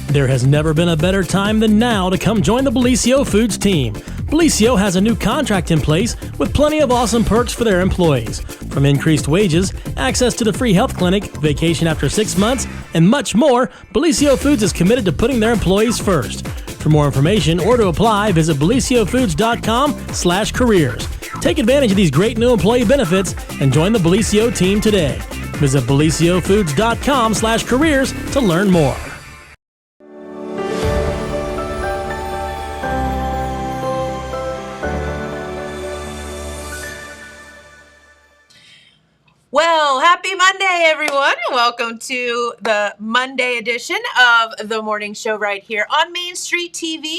There has never been a better time than now to come join the Bellisio Foods team. Bellisio has a new contract in place with plenty of awesome perks for their employees. From increased wages, access to the free health clinic, vacation after 6 months, and much more, Bellisio Foods is committed to putting their employees first. For more information or to apply, visit BellisioFoods.com/careers. Take advantage of these great new employee benefits and join the Bellisio team today. Visit BellisioFoods.com/careers to learn more. Well, happy Monday, everyone, and welcome to the Monday edition of the morning show right here on Main Street TV.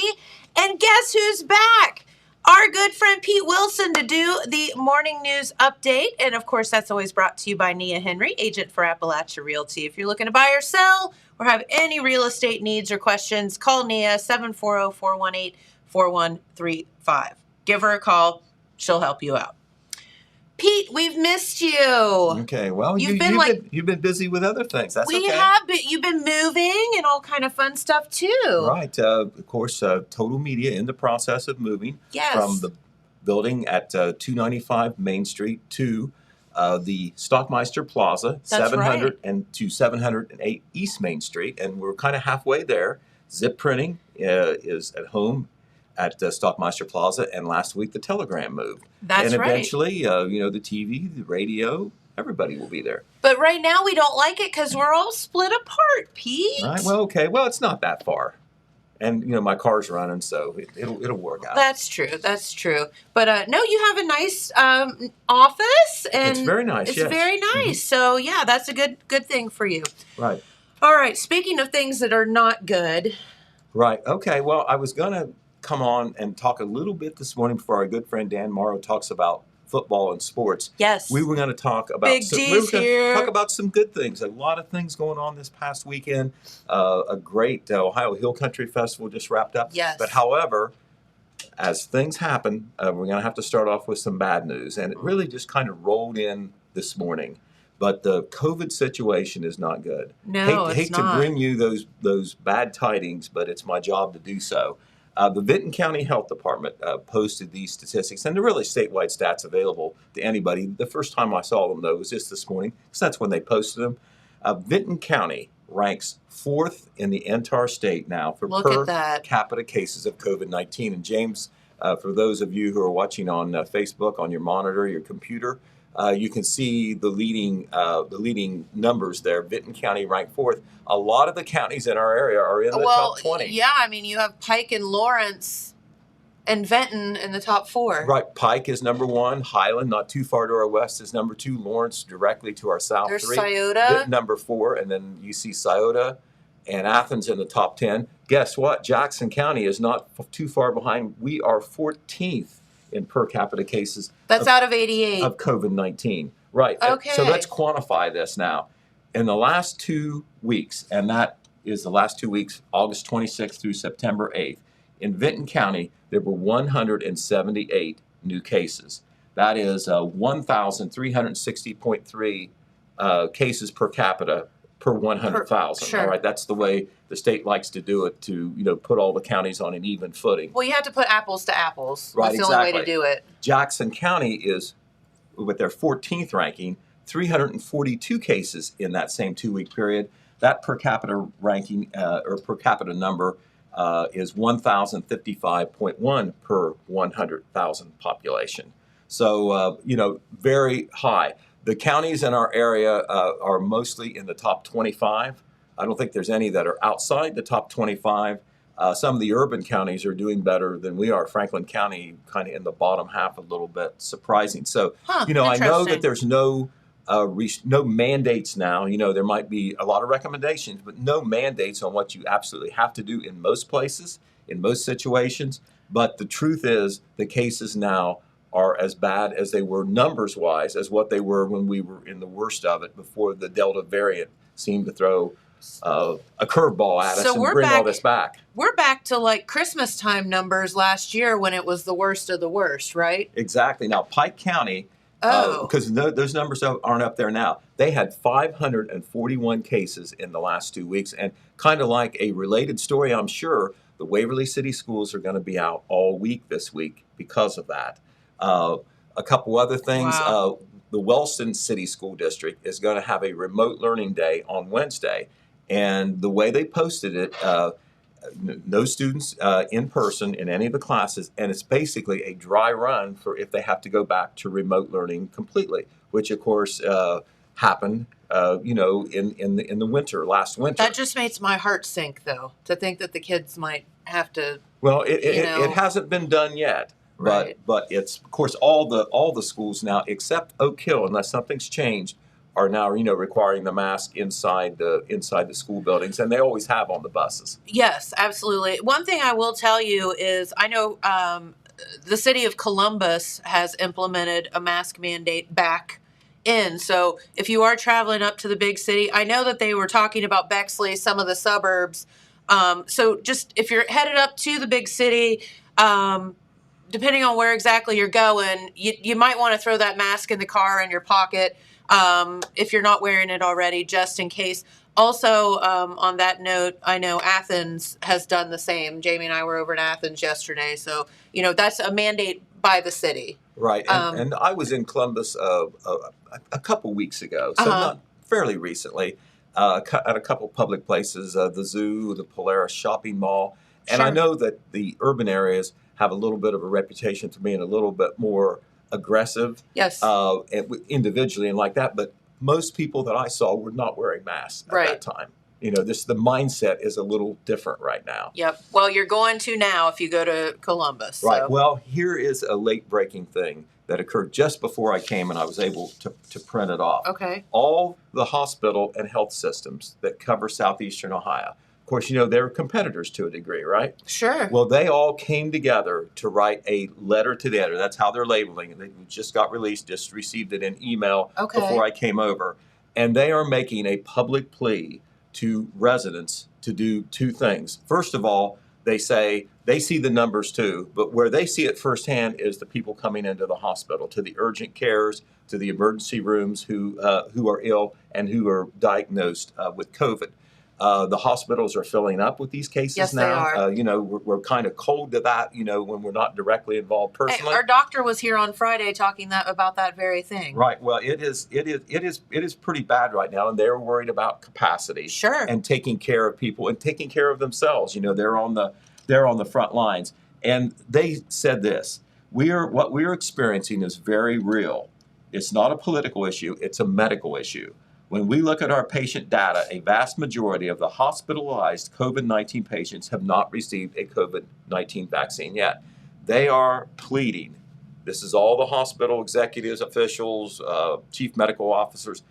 And guess who's back? Our good friend Pete Wilson to do the morning news update. And of course, that's always brought to you by Nia Henry, agent for Appalachia Realty. If you're looking to buy or sell or have any real estate needs or questions, call Nia 740-418-4135. Give her a call. She'll help you out. Pete, we've missed you. Okay, well, you've been busy with other things. That's okay. We have been. You've been moving and all kind of fun stuff too. Right. Of course, Total Media in the process of moving from the building at 295 Main Street to the Stockmeister Plaza, 700 and to 708 East Main Street, and we're kind of halfway there. Zip Printing is at home at Stockmeister Plaza, and last week the Telegram moved. That's and right. Eventually, the TV, the radio, everybody will be there. But right now we don't like it because we're all split apart, Pete. Right. Well, okay. Well, it's not that far, and my car's running, so it'll work out. That's true. That's true. But no, you have a nice office, and it's very nice. It's very nice. Mm-hmm. So yeah, that's a good thing for you. Right. All right. Speaking of things that are not good. Right. Okay. Well, I was gonna come on and talk a little bit this morning before our good friend Dan Morrow talks about football and sports. Yes. We were going to talk about talk about some good things. A lot of things going on this past weekend. A great Ohio Hill Country Festival just wrapped up. Yes. But however, as things happen, we're going to have to start off with some bad news, and it really just kind of rolled in this morning. But the COVID situation is not good. No, hate to bring you those bad tidings, but it's my job to do so. The Vinton County Health Department posted these statistics, and they're really statewide stats available to anybody. The first time I saw them, though, was just this morning, because that's when they posted them. Vinton County ranks 4th in the entire state now for per capita cases of COVID-19. And James, for those of you who are watching on Facebook, on your monitor, your computer, you can see the leading numbers there. Vinton County ranked 4th. A lot of the counties in our area are in the top 20. Yeah, I mean, you have Pike and Lawrence and Vinton in the top 4. Right. Pike is number 1. Highland, not too far to our west, is number 2. Lawrence, directly to our south, There's 3. Scioto. Vinton, number 4. And then you see Scioto and Athens in the top 10. Guess what? Jackson County is not too far behind. We are 14th in per capita cases. That's out of 88. Of COVID-19. Right. Okay. So let's quantify this now. In the last 2 weeks, and that is the last 2 weeks, August 26th through September 8th, in Vinton County, there were 178 new cases. That is 1,360.3 cases per capita per 100,000. Sure. All right. That's the way the state likes to do it, to put all the counties on an even footing. Well, you have to put apples to apples. Right, That's the only way to do it. Jackson County is, with their 14th ranking, 342 cases in that same 2-week period. That per capita ranking or per capita number is 1,055.1 per 100,000 population. So, very high. The counties in our area are mostly in the top 25. I don't think there's any that are outside the top 25. Some of the urban counties are doing better than we are. Franklin County kind of in the bottom half a little bit, surprising. So, I know that there's no mandates now. There might be a lot of recommendations, but no mandates on what you absolutely have to do in most places, in most situations. But the truth is the cases now are as bad as they were numbers-wise as what they were when we were in the worst of it before the Delta variant seemed to throw a curveball at us and bring all this back. We're back to like Christmas time numbers last year when it was the worst of the worst, right? Exactly. Now, Pike County Because those numbers aren't up there now. They had 541 cases in the last 2 weeks. And kind of like a related story, I'm sure, the Waverly City schools are going to be out all week this week because of that. A couple other things. Wow. The Wellston City School District is going to have a remote learning day on Wednesday. And the way they posted it, no students in person in any of the classes, and it's basically a dry run for if they have to go back to remote learning completely, which of course happened, in the winter, last winter. That just makes my heart sink, though, to think that the kids might have to. Well, it hasn't been done yet. Right. But it's, of course, all the schools now, except Oak Hill, unless something's changed, are now requiring the mask inside the school buildings, and they always have on the buses. Yes, absolutely. One thing I will tell you is I know the city of Columbus has implemented a mask mandate back in. So if you are traveling up to the big city, I know that they were talking about Bexley, some of the suburbs. So just if you're headed up to the big city, depending on where exactly you're going, you might want to throw that mask in the car in your pocket if you're not wearing it already, just in case. Also, on that note, I know Athens has done the same. Jamie and I were over in Athens yesterday. So, that's a mandate by the city. Right. And I was in Columbus a couple weeks ago, so not fairly recently, at a couple public places, the zoo, the Polaris shopping mall. And Sure. I know that the urban areas have a little bit of a reputation for being a little bit more aggressive, Yes. Individually and like that. But most people that I saw were not wearing masks at that time. The mindset is a little different right now. Yep. Well, you're going to now if you go to Columbus. Right. So. Well, here is a late breaking thing that occurred just before I came, and I was able to print it off. Okay. All the hospital and health systems that cover southeastern Ohio. Of course, they're competitors to a degree, right? Sure. Well, they all came together to write a letter to the editor. That's how they're labeling it. They just got released, just received it in email before I came over. And they are making a public plea to residents to do two things. First of all, they say they see the numbers too, but where they see it firsthand is the people coming into the hospital, to the urgent cares, to the emergency rooms who are ill and who are diagnosed with COVID. The hospitals are filling up with these cases now. They are. We're kind of cold to that, when we're not directly involved personally. Hey, our doctor was here on Friday talking about that very thing. Right. Well, it is pretty bad right now, and they're worried about capacity. Sure. And taking care of people and taking care of themselves. They're on the front lines, and they said this: what we are experiencing is very real. It's not a political issue; it's a medical issue. When we look at our patient data, a vast majority of the hospitalized COVID-19 patients have not received a COVID-19 vaccine yet. They are pleading. This is all the hospital executives, officials, chief medical officers.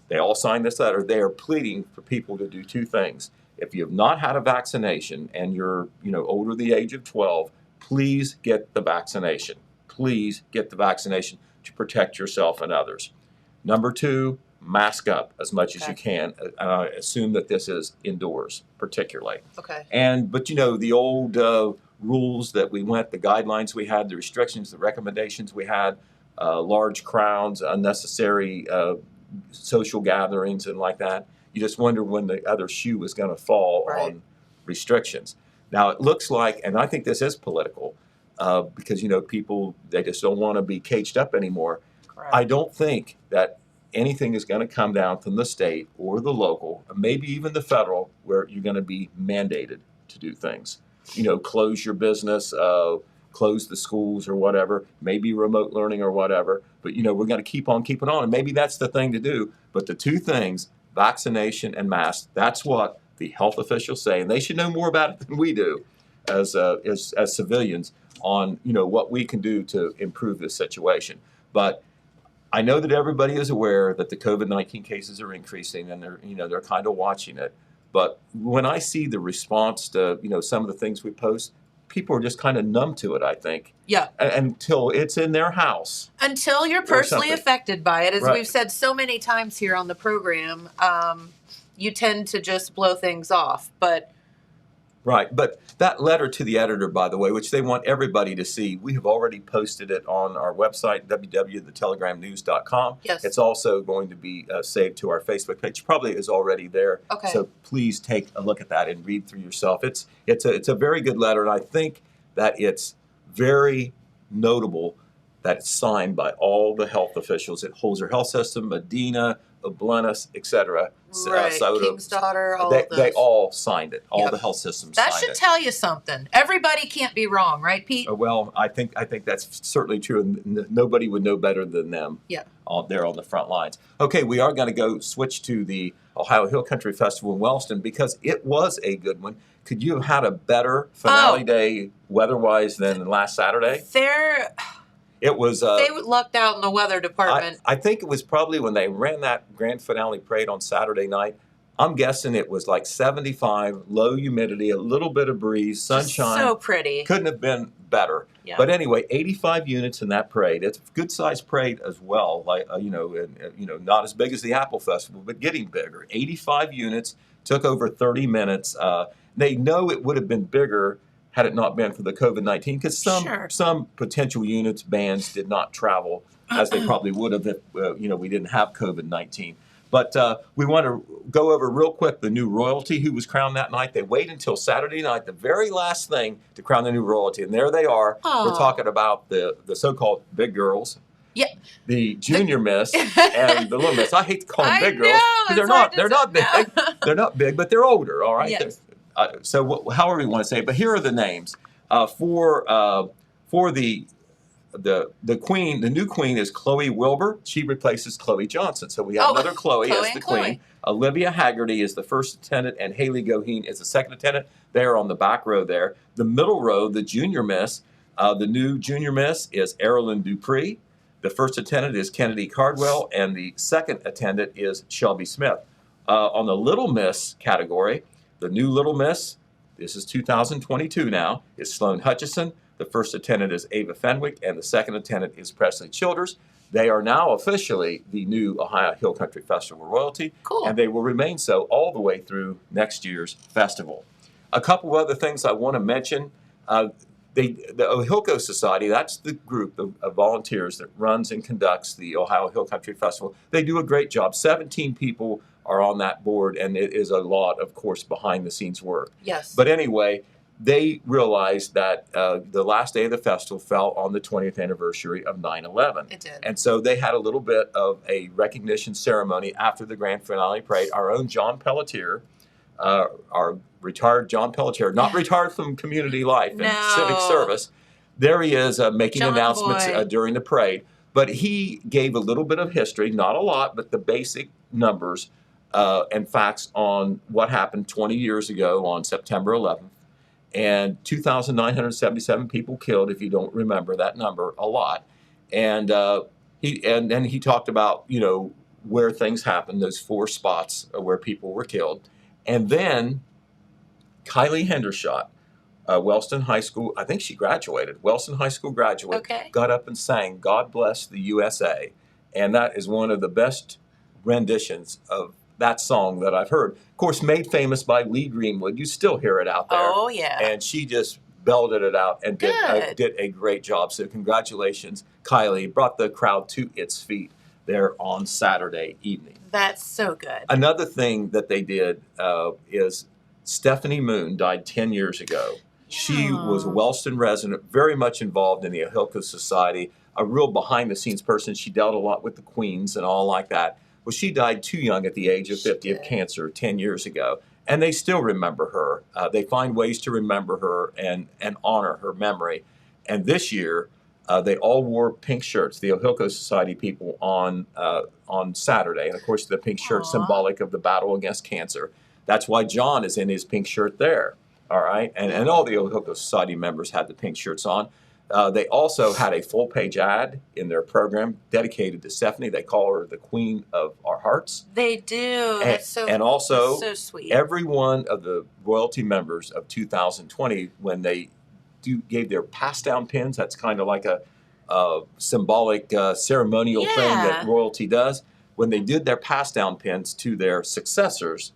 They all signed this letter. They are pleading for people to do two things. If you have not had a vaccination and you're older the age of 12, please get the vaccination. Please get the vaccination to protect yourself and others. Number two, mask up as much as you can. I assume that this is indoors, particularly. Okay. But the old rules that we went, the guidelines we had, the restrictions, the recommendations we had, large crowds, unnecessary social gatherings, and like that. You just wonder when the other shoe was going to fall on restrictions. Now it looks like, and I think this is political, because people, they just don't want to be caged up anymore. Correct. I don't think that anything is going to come down from the state or the local, or maybe even the federal, where you're going to be mandated to do things. Close your business, close the schools or whatever, maybe remote learning or whatever. But, we're going to keep on keeping on. And maybe that's the thing to do. But the two things, vaccination and masks, that's what the health officials say. And they should know more about it than we do as civilians on, what we can do to improve this situation. But I know that everybody is aware that the COVID-19 cases are increasing, and they're kind of watching it. But when I see the response to some of the things we post, people are just kind of numb to it, I think. Yeah. Until it's in their house. Until you're personally affected by it, as Right. we've said so many times here on the program, you tend to just blow things off. But Right. But that letter to the editor, by the way, which they want everybody to see, we have already posted it on our website, www.thetelegrammnews.com. Yes. It's also going to be saved to our Facebook page. Probably is already there. Okay. So please take a look at that and read through yourself. It's a very good letter, and I think that it's very notable that it's signed by all the health officials at Holzer Health System, Medina, Oblenus, etc. Right, King's Daughter, all of those. They all signed it. All Yep. the health systems That signed should it. tell you something. Everybody can't be wrong, right, Pete? Well, I think that's certainly true, and nobody would know better than them. Yeah. There on the front lines. Okay, we are going to go switch to the Ohio Hill Country Festival in Wellston because it was a good one. Could you have had a better finale day weather-wise than last Saturday? It was. They lucked out in the weather department. I think it was probably when they ran that grand finale parade on Saturday night. I'm guessing it was like 75, low humidity, a little bit of breeze, sunshine. So pretty. Couldn't have been better. Yeah. But anyway, 85 units in that parade. It's a good-sized parade as well. Like not as big as the Apple Festival, but getting bigger. 85 units, took over 30 minutes. They know it would have been bigger had it not been for the COVID-19, because some potential units, bands did not travel as they probably would have if we didn't have COVID-19. But we want to go over real quick the new royalty who was crowned that night. They wait until Saturday night, the very last thing, to crown the new royalty. And there they are. Aww. We're talking about the so-called big girls. Yeah. The junior miss and the little miss. I hate to call them big girls. They're not big. They're not big, but they're older, all right? Yes. However you want to say it. But here are the names. For the queen, the new queen is Chloe Wilbur. She replaces Chloe Johnson. So we have another Chloe as the queen. Olivia Haggerty is the first attendant, and Haley Goheen is the second attendant. They're on the back row there. The middle row, the junior miss, the new junior miss is Erilyn Dupree. The first attendant is Kennedy Cardwell, and the second attendant is Shelby Smith. On the little miss category, the new little miss, this is 2022 now, is Sloan Hutchison. The first attendant is Ava Fenwick, and the second attendant is Presley Childers. They are now officially the new Ohio Hill Country Festival royalty, Cool. And they will remain so all the way through next year's festival. A couple other things I want to mention. The Ohilco Society, that's the group of volunteers that runs and conducts the Ohio Hill Country Festival. They do a great job. 17 people are on that board, and it is a lot, of course, behind-the-scenes work. Yes. But anyway, they realized that the last day of the festival fell on the 20th anniversary of 9/11. It did. And so they had a little bit of a recognition ceremony after the grand finale parade. Our own John Pelletier, our retired John Pelletier, not retired from community life and civic service. There he is making John announcements boy. During the parade. But he gave a little bit of history, not a lot, but the basic numbers and facts on what happened 20 years ago on September 11th. And 2,977 people killed, if you don't remember that number, a lot. And he talked about, where things happened, those 4 spots where people were killed. And then Kylie Hendershot, Wellston High School, I think she graduated, Wellston High School graduate, got up and sang God Bless the USA. And that is one of the best renditions of that song that I've heard. Of course, made famous by Lee Greenwood. You still hear it out there. Oh, yeah. And she just belted it out and did a great job. So congratulations, Kylie. Brought the crowd to its feet there on Saturday evening. That's so good. Another thing that they did is Stephanie Moon died 10 years ago. She was a Wellston resident, very much involved in the Ohilco Society, a real behind-the-scenes person. She dealt a lot with the Queens and all like that. Well, she died too young at the age of 50 of cancer 10 years ago, and they still remember her. They find ways to remember her and honor her memory. And this year, they all wore pink shirts, the Ohilco Society people, on Saturday. And, of course, the pink shirt symbolic of the battle against cancer. That's why John is in his pink shirt there, all right? And all the Ohilco Society members had the pink shirts on. They also had a full-page ad in their program dedicated to Stephanie. They call her the Queen of Our Hearts. They do. That's so sweet. Every one of the royalty members of 2020, when they gave their pass-down pins, that's kind of like a symbolic ceremonial thing that royalty does. When they did their pass-down pins to their successors,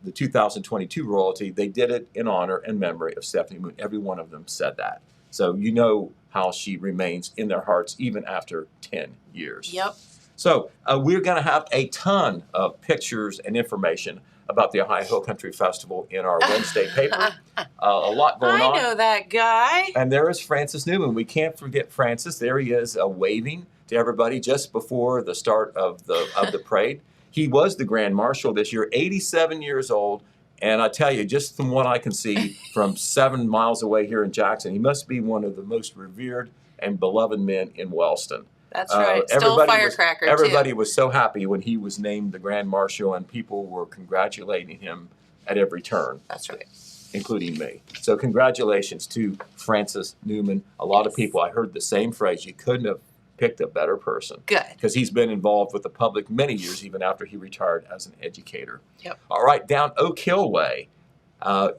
the 2022 royalty, they did it in honor and memory of Stephanie Moon. Every one of them said that. So you know how she remains in their hearts even after 10 years. Yep. So we're going to have a ton of pictures and information about the Ohio Hill Country Festival in our Wednesday paper. A lot going on. I know that guy. And there is Francis Newman. We can't forget Francis. There he is, waving to everybody just before the start of the parade. He was the Grand Marshal this year, 87 years old. And I tell you, just from what I can see from 7 miles away here in Jackson, he must be one of the most revered and beloved men in Wellston. That's right. Still a firecracker, too. Everybody was so happy when he was named the Grand Marshal, and people were congratulating him at every turn. That's right. Including me. So congratulations to Francis Newman. A lot of people, I heard the same phrase, you couldn't have picked a better person. Good. Because he's been involved with the public many years, even after he retired as an educator. Yep. All right, down Oak Hill Way,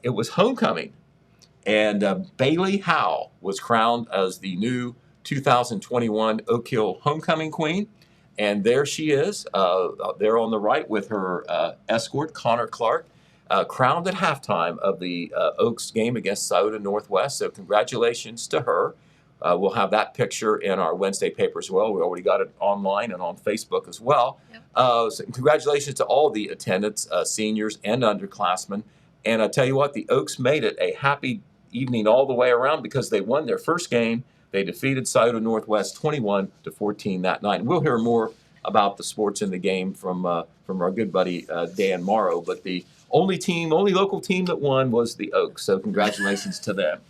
it was homecoming, and Bailey Howe was crowned as the new 2021 Oak Hill Homecoming Queen. And there she is, there on the right with her escort, Connor Clark, crowned at halftime of the Oaks game against Scioto Northwest. So congratulations to her. We'll have that picture in our Wednesday paper as well. We already got it online and on Facebook as well. Yep. So congratulations to all the attendants, seniors and underclassmen. And I tell you what, the Oaks made it a happy evening all the way around because they won their first game. They defeated Scioto Northwest 21-14 that night. And we'll hear more about the sports in the game from our good buddy Dan Morrow. But the only local team that won was the Oaks. So congratulations to them.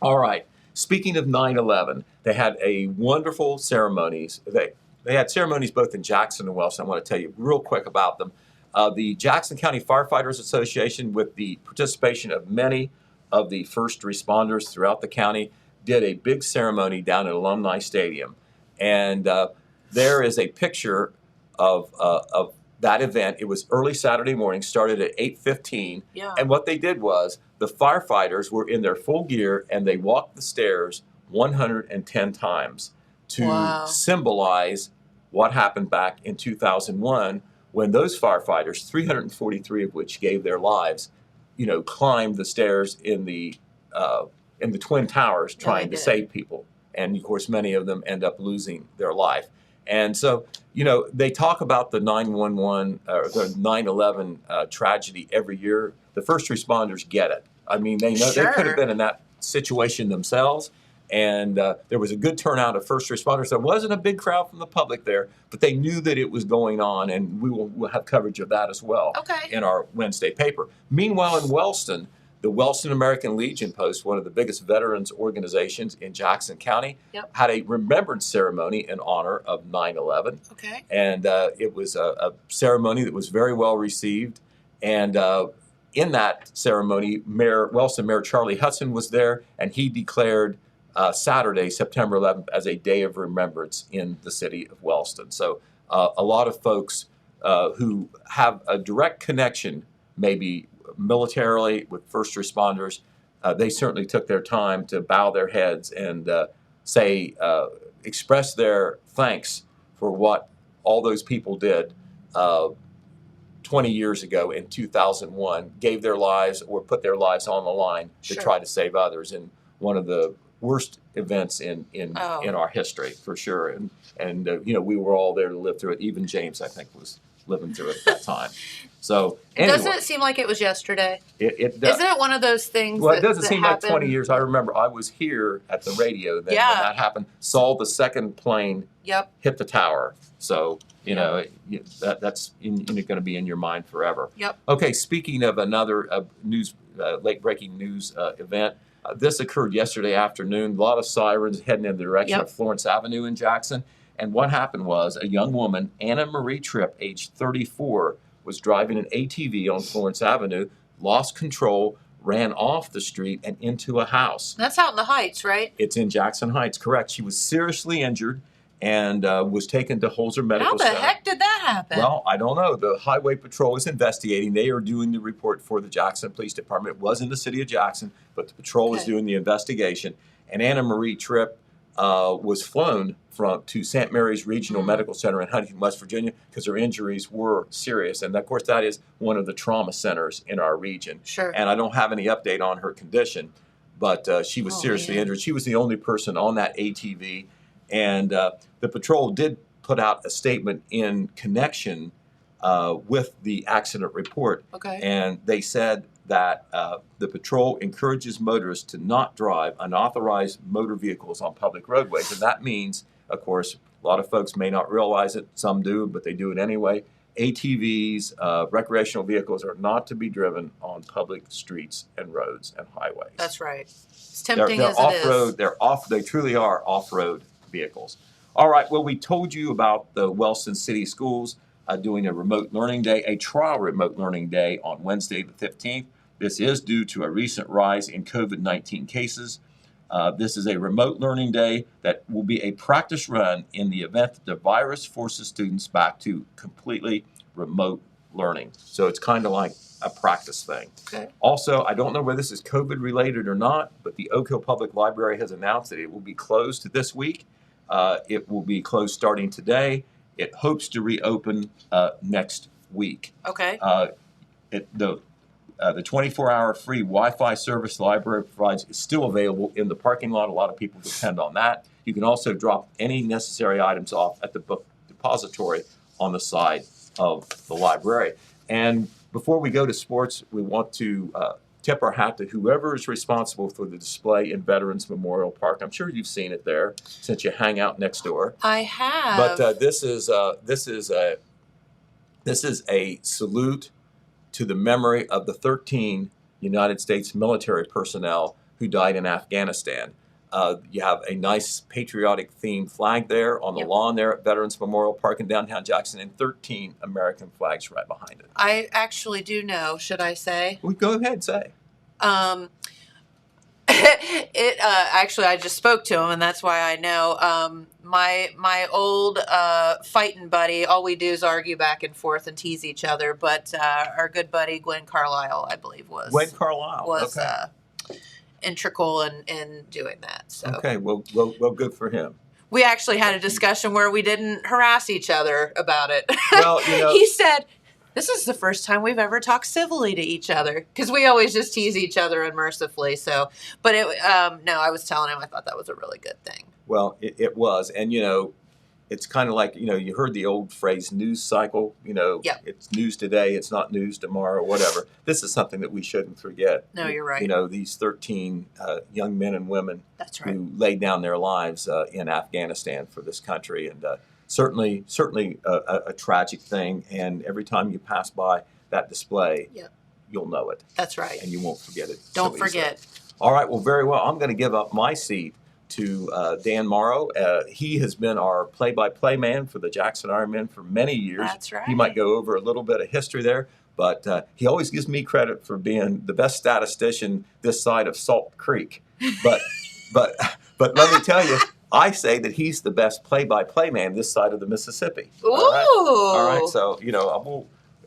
All right. Speaking of 9/11, they had a wonderful ceremonies. They had ceremonies both in Jackson and Wellston. I want to tell you real quick about them. The Jackson County Firefighters Association, with the participation of many of the first responders throughout the county, did a big ceremony down at Alumni Stadium. And there is a picture of that event. It was early Saturday morning, started at 8:15. Yeah. And what they did was the firefighters were in their full gear and they walked the stairs 110 times to symbolize what happened back in 2001 when those firefighters, 343 of which gave their lives, climbed the stairs in the Twin Towers trying to save people. And of course, many of them end up losing their life. And so, they talk about the 9/11 or the 9/11 tragedy every year. The first responders get it. I mean, they know they could have been in that situation themselves. And there was a good turnout of first responders. There wasn't a big crowd from the public there, but they knew that it was going on, and we'll have coverage of that as well in our Wednesday paper. Meanwhile, in Wellston, the Wellston American Legion Post, one of the biggest veterans organizations in Jackson County, had a remembrance ceremony in honor of 9/11. Okay. And it was a ceremony that was very well received. And in that ceremony, Wellston Mayor Charlie Hudson was there, and he declared Saturday, September 11th, as a day of remembrance in the city of Wellston. So a lot of folks who have a direct connection, maybe militarily with first responders, they certainly took their time to bow their heads and express their thanks for what all those people did 20 years ago in 2001, gave their lives or put their lives on the line to try to save others in one of the worst events in our history, for sure. And we were all there to live through it. Even James, I think, was living through it at that time. So anyway, doesn't it seem like it was yesterday? It does. Isn't it one of those things? Well, it doesn't seem happened? Like 20 years. I remember I was here at the radio then when that happened. Saw the second plane hit the tower. So that's going to be in your mind forever. Yep. Okay. Speaking of another late breaking news event. This occurred yesterday afternoon. A lot of sirens heading in the direction of Florence Avenue in Jackson. And what happened was a young woman, Anna Marie Tripp, age 34, was driving an ATV on Florence Avenue, lost control, ran off the street and into a house. That's out in the Heights, right? It's in Jackson Heights, correct. She was seriously injured and was taken to Holzer Medical Center. How the heck did that happen? Well, I don't know. The Highway Patrol is investigating. They are doing the report for the Jackson Police Department. It was in the city of Jackson, but the patrol is doing the investigation. And Anna Marie Tripp was flown to St. Mary's Regional Medical Center in Huntington, West Virginia, because her injuries were serious. And of course, that is one of the trauma centers in our region. Sure. And I don't have any update on her condition, but she was seriously injured. She was the only person on that ATV. And the patrol did put out a statement in connection with the accident report. Okay. And they said that the patrol encourages motorists to not drive unauthorized motor vehicles on public roadways. And that means, of course, a lot of folks may not realize it. Some do, but they do it anyway. ATVs, recreational vehicles, are not to be driven on public streets and roads and highways. That's right. It's tempting they're as off-road, it is. They truly are off-road vehicles. All right, well, we told you about the Wellston City Schools doing a remote learning day, a trial remote learning day on Wednesday the 15th. This is due to a recent rise in COVID-19 cases. This is a remote learning day that will be a practice run in the event that the virus forces students back to completely remote learning. So it's kind of like a practice thing. Okay. Also, I don't know whether this is COVID related or not, but the Oak Hill Public Library has announced that it will be closed this week. It will be closed starting today. It hopes to reopen next week. Okay. The 24-hour free Wi-Fi service the library provides is still available in the parking lot. A lot of people depend on that. You can also drop any necessary items off at the book depository on the side of the library. And before we go to sports, we want to tip our hat to whoever is responsible for the display in Veterans Memorial Park. I'm sure you've seen it there since you hang out next door. I have. But this is a salute to the memory of the 13 United States military personnel who died in Afghanistan. You have a nice patriotic themed flag there on the lawn there at Veterans Memorial Park in downtown Jackson, and 13 American flags right behind it. I actually do know, should I say? Well, go ahead, say. Actually, I just spoke to him, and that's why I know. My old fighting buddy, all we do is argue back and forth and tease each other, but our good buddy Glenn Carlisle, I believe, was integral in doing that. So. Okay, well, good for him. We actually had a discussion where we didn't harass each other about it. Well, he said, "This is the first time we've ever talked civilly to each other," because we always just tease each other unmercifully. So, but no, I was telling him I thought that was a really good thing. Well, it was, and it's kind of like you heard the old phrase "news cycle." It's news today, it's not news tomorrow, whatever. This is something that we shouldn't forget. No, you're right. These 13 young men and women That's right. who laid down their lives in Afghanistan for this country, and certainly a tragic thing. And every time you pass by that display, you'll know it. That's right. And you won't forget it. Don't so forget. easily. All right. Well, very well. I'm going to give up my seat to Dan Morrow. He has been our play-by-play man for the Jackson Ironmen for many years. That's right. He might go over a little bit of history there, but he always gives me credit for being the best statistician this side of Salt Creek. But let me tell you, I say that he's the best play-by-play man this side of the Mississippi. Ooh. All right. So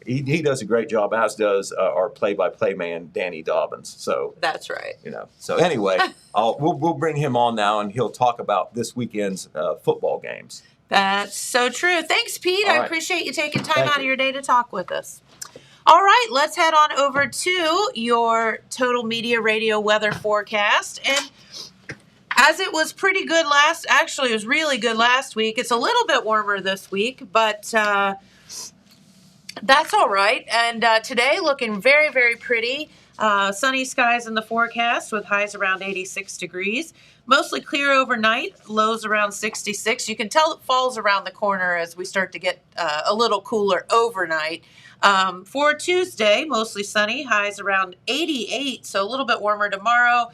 he does a great job, as does our play-by-play man, Danny Dobbins. So that's right. So anyway, we'll bring him on now, and he'll talk about this weekend's football games. That's so true. Thanks, Pete. All I right. appreciate you taking time Thank out you. of your day to talk with us. All right, let's head on over to your Total Media Radio weather forecast. And as it was pretty good it was really good last week. It's a little bit warmer this week, but that's all right. And today looking very, very pretty. Sunny skies in the forecast with highs around 86 degrees. Mostly clear overnight, lows around 66. You can tell it falls around the corner as we start to get a little cooler overnight. For Tuesday, mostly sunny, highs around 88, so a little bit warmer tomorrow.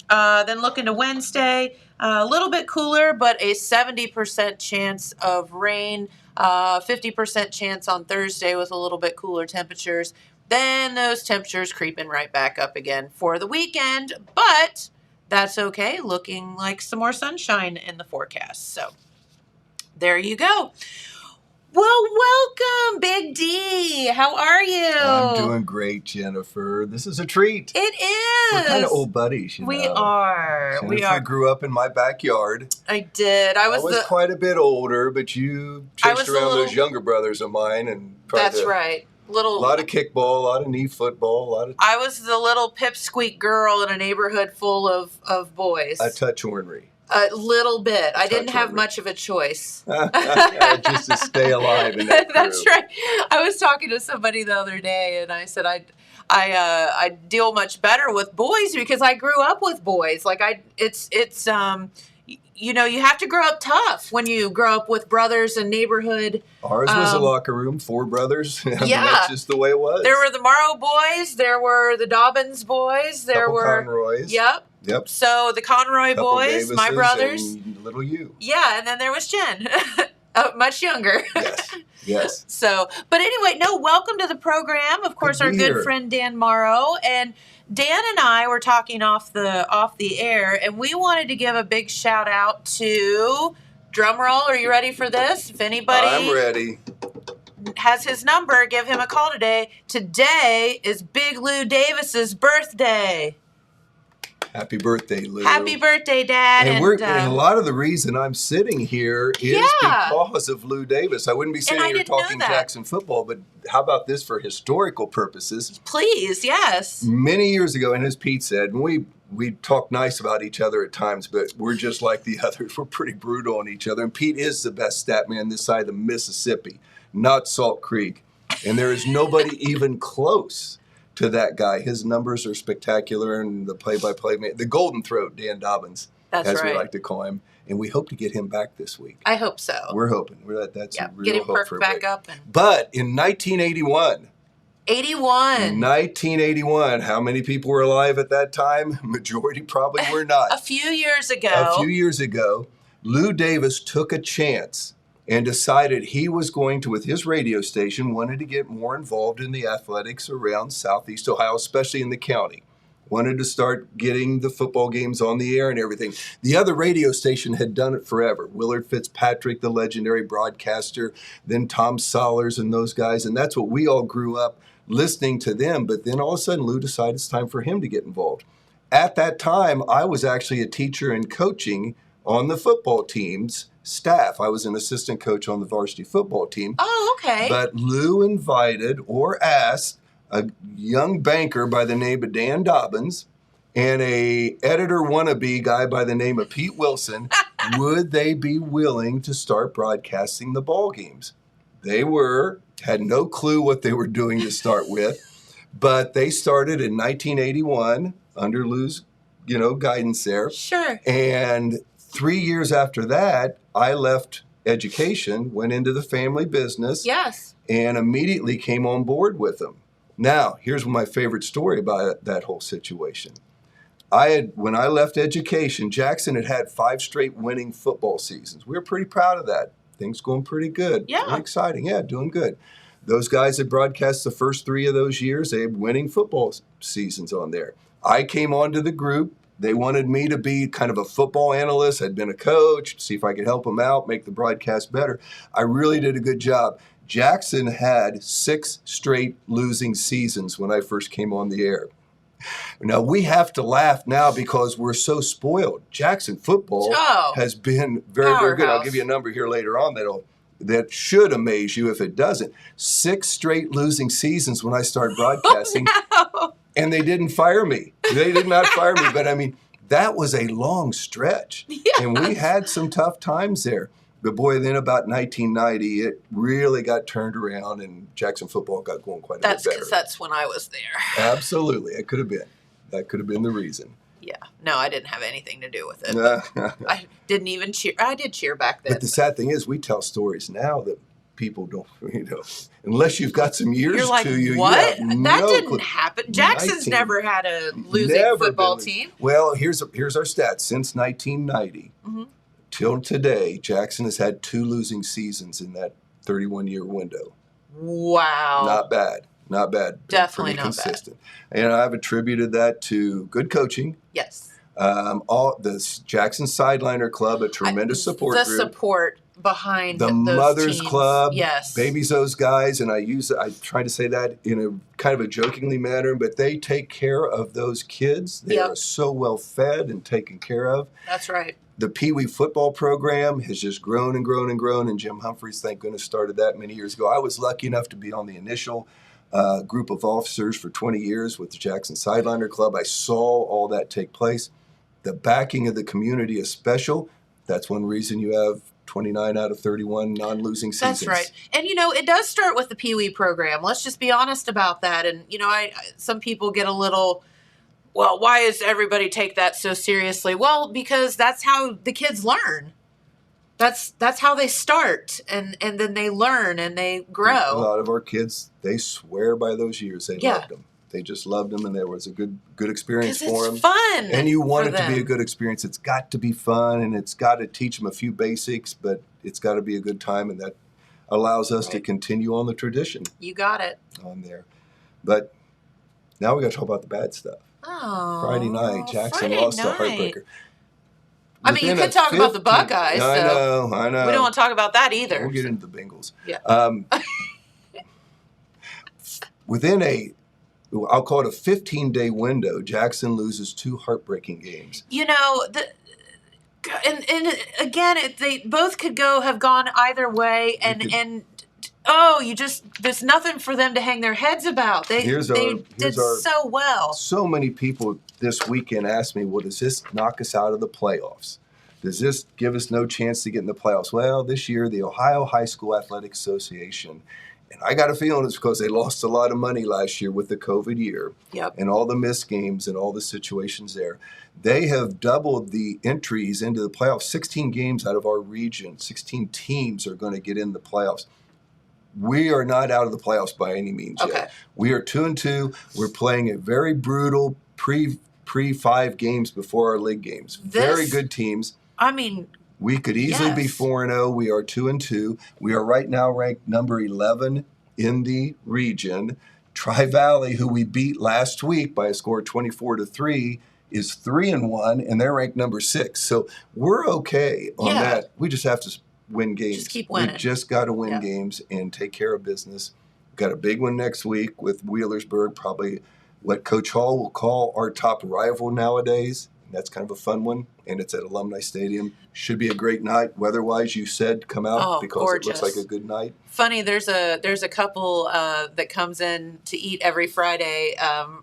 Then looking to Wednesday, a little bit cooler, but a 70% chance of rain. 50% chance on Thursday with a little bit cooler temperatures. Then those temperatures creeping right back up again for the weekend, but that's okay. Looking like some more sunshine in the forecast. So there you go. Well, welcome, Big D. How are you? I'm doing great, Jennifer. This is a treat. It is. We're kind of old buddies, you know. We are. Jennifer grew up in my backyard. I did. I was quite a bit older, but you chased around those younger brothers of mine and That's right. A lot of kickball, a lot of knee football, I was the little pipsqueak girl in a neighborhood full of boys. A touch ornery. A little bit. I didn't have much of a choice. Just to stay alive in that That's right. I was talking to somebody the other day, and I said I deal much better with boys because I grew up with boys. Like you have to grow up tough when you grow up with brothers and neighborhood. Ours was a locker room, 4 brothers. Yeah. That's just the way it was. There were the Morrow boys. There were the Dobbins boys. There were Conroys. Yep. So the Conroy boys, my brothers. And little you. Yeah, and then there was Jen, much younger. Yes. So, but anyway, welcome to the program. Of course, our good friend Dan Morrow. And Dan and I were talking off the air, and we wanted to give a big shout out to, drum roll, are you ready for this? If anybody I'm ready. has his number, give him a call today. Today is Big Lou Davis's birthday. Happy birthday, Lou. Happy birthday, Dad. And a lot of the reason I'm sitting here is because of Lou Davis. I wouldn't be sitting here talking Jackson football, but how about this for historical purposes? Please, yes. Many years ago, and as Pete said, we talk nice about each other at times, but we're just like the others. We're pretty brutal on each other. And Pete is the best stat man this side of the Mississippi, not Salt Creek. And there is nobody even close to that guy. His numbers are spectacular, and the play-by-play man, the golden throat, Dan Dobbins, as we like to call him. And we hope to get him back this week. I hope so. We're hoping. That's a real get him hope perked for back up. But in 1981. 1981, how many people were alive at that time? Majority probably were not. A few years ago, Lou Davis took a chance and decided he was going to, with his radio station, wanted to get more involved in the athletics around Southeast Ohio, especially in the county. Wanted to start getting the football games on the air and everything. The other radio station had done it forever. Willard Fitzpatrick, the legendary broadcaster, then Tom Sollers and those guys. And that's what we all grew up listening to them. But then all of a sudden, Lou decided it's time for him to get involved. At that time, I was actually a teacher and coaching on the football team's staff. I was an assistant coach on the varsity football team. Oh, okay. But Lou invited or asked a young banker by the name of Dan Dobbins and a editor wannabe guy by the name of Pete Wilson, would they be willing to start broadcasting the ball games? They had no clue what they were doing to start with, but they started in 1981 under Lou's, guidance there. Sure. And 3 years after that, I left education, went into the family business. Yes. And immediately came on board with them. Now, here's my favorite story about that whole situation. When I left education, Jackson had 5 straight winning football seasons. We were pretty proud of that. Things going pretty good. Yeah. Pretty exciting. Yeah, doing good. Those guys that broadcast the first 3 of those years, they had winning football seasons on there. I came onto the group. They wanted me to be kind of a football analyst. I'd been a coach, see if I could help them out, make the broadcast better. I really did a good job. Jackson had 6 straight losing seasons when I first came on the air. Now, we have to laugh now because we're so spoiled. Jackson football has been very, very good. I'll give you a number here later on that should amaze you if it doesn't. 6 straight losing seasons when I started broadcasting. Oh, no. And they didn't fire me. They did not fire me. But, that was a long stretch. Yes. And we had some tough times there. But, boy, then about 1990, it really got turned around, and Jackson football got going quite a bit better. That's because that's when I was there. Absolutely. It could have been. That could have been the reason. Yeah. No, I didn't have anything to do with it. I didn't even cheer. I did cheer back then. But the sad thing is we tell stories now that people don't, unless you've got some years You're like, to you. What? You have that no didn't clue. happen. Jackson's never had a losing football team. Well, here's our stats. Since 1990 till today, Jackson has had 2 losing seasons in that 31-year window. Wow. Not bad. Not bad. Definitely not consistent. And I've attributed that to good coaching. Yes. All the Jackson Sideliner Club, a tremendous support group. The support behind the those Mothers teams. Club, Yes. babies those guys, and I try to say that in a kind of a jokingly manner, but they take care of those kids. They Yep. are so well fed and taken care of. That's right. The Pee Wee football program has just grown and grown and grown, and Jim Humphreys, thank goodness, started that many years ago. I was lucky enough to be on the initial group of officers for 20 years with the Jackson Sideliner Club. I saw all that take place. The backing of the community is special. That's one reason you have 29 out of 31 non-losing seasons. That's right. And, it does start with the Pee Wee program. Let's just be honest about that. And, some people get a little, well, why does everybody take that so seriously? Well, because that's how the kids learn. That's how they start, and then they learn and they grow. A lot of our kids, they swear by those years. They loved them. They just loved them, and there was a good experience for them. It's fun. And you want it them. to be a good experience. It's got to be fun, and it's got to teach them a few basics, but it's got to be a good time, and that allows us to continue on the tradition. You got it. On there. But now we got to talk about the bad stuff. Oh, Friday night, Jackson lost a heartbreaker. I mean, you could talk about the Buckeyes. I know. We don't want to talk about that either. We'll get into the Bengals. Yeah. Within I'll call it a 15-day window, Jackson loses 2 heartbreaking games. And again, they both could have gone either way, there's nothing for them to hang their heads about. They did so well. So many people this weekend asked me, well, does this knock us out of the playoffs? Does this give us no chance to get in the playoffs? Well, this year, the Ohio High School Athletic Association, and I got a feeling it's because they lost a lot of money last year with the COVID year and all the missed games and all the situations there. They have doubled the entries into the playoffs. 16 games out of our region, 16 teams are going to get in the playoffs. We are not out of the playoffs by any means yet. We are 2-2. We're playing a very brutal pre 5 games before our league games. Very good teams. I mean, we could easily be 4-0. We are 2-2. We are right now ranked number 11 in the region. Tri-Valley, who we beat last week by a score of 24-3, is 3-1, and they're ranked number 6. So we're okay on that. We just have to win games. Just keep winning. We just got to win games and take care of business. We've got a big one next week with Wheelersburg, probably what Coach Hall will call our top rival nowadays. That's kind of a fun one, and it's at Alumni Stadium. Should be a great night. Weather-wise, you said come out because gorgeous. It looks like a good night. Funny, there's a couple that comes in to eat every Friday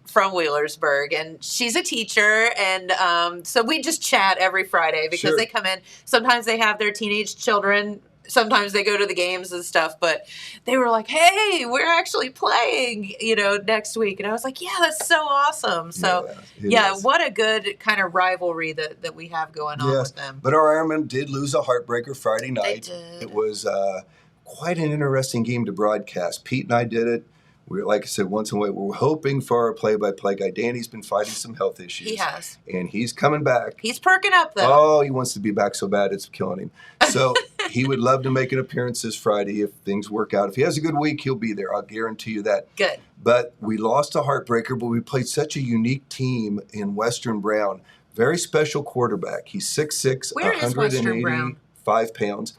from Wheelersburg, and she's a teacher, and so we just chat every Friday because they come in. Sometimes they have their teenage children. Sometimes they go to the games and stuff, but they were like, hey, we're actually playing, next week. And I was like, yeah, that's so awesome. So, what a good kind of rivalry that we have going on with them. But our Ironmen did lose a heartbreaker Friday night. They did. It was quite an interesting game to broadcast. Pete and I did it. We, like I said, once in a while, we're hoping for our play-by-play guy. Danny's been fighting some health issues. He has. And he's coming back. He's perking up, though. Oh, he wants to be back so bad it's killing him. So he would love to make an appearance this Friday if things work out. If he has a good week, he'll be there. I'll guarantee you that. Good. But we lost a heartbreaker, but we played such a unique team in Western Brown. Very special quarterback. He's 6'6", Where is Western Brown? 185 pounds.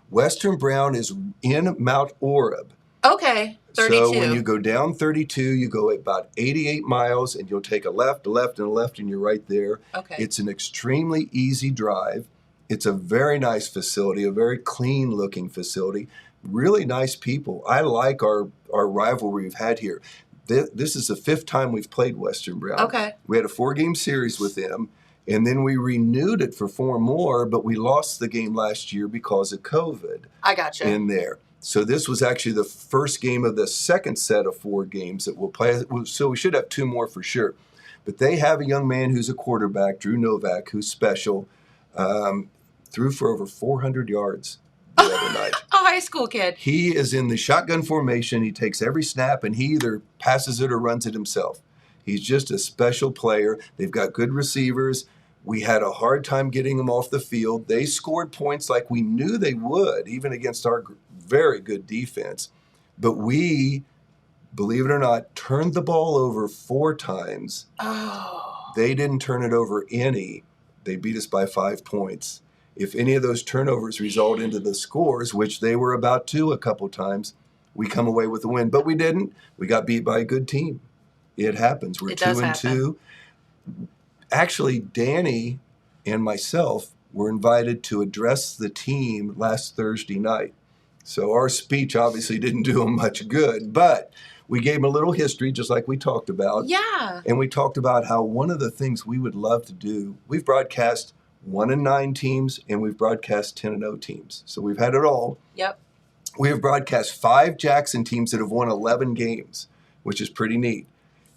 Western Brown is in Mount Orab. Okay, 32. So when you go down 32, you go about 88 miles, and you'll take a left, and a left, and you're right there. Okay. It's an extremely easy drive. It's a very nice facility, a very clean-looking facility. Really nice people. I like our rivalry we've had here. This is the 5th time we've played Western Brown. Okay. We had a 4-game series with them, and then we renewed it for 4 more, but we lost the game last year because of COVID. I gotcha. In there. So this was actually the first game of the second set of 4 games that we'll play. So we should have 2 more for sure. But they have a young man who's a quarterback, Drew Novak, who's special, threw for over 400 yards the other night. A high school kid. He is in the shotgun formation. He takes every snap, and he either passes it or runs it himself. He's just a special player. They've got good receivers. We had a hard time getting them off the field. They scored points like we knew they would, even against our very good defense. But we, believe it or not, turned the ball over 4 times. Oh. They didn't turn it over any. They beat us by 5 points. if any of those turnovers result into the scores, which they were about to a couple times, we come away with a win. But we didn't. We got beat by a good team. It happens. We're 2-2. Actually, Danny and myself were invited to address the team last Thursday night. So our speech obviously didn't do them much good, but we gave them a little history, just like we talked about. Yeah. And we talked about how one of the things we would love to do, we've broadcast 1-9 teams and we've broadcast 10-0 teams. So we've had it all. Yep. We have broadcast 5 Jackson teams that have won 11 games, which is pretty neat.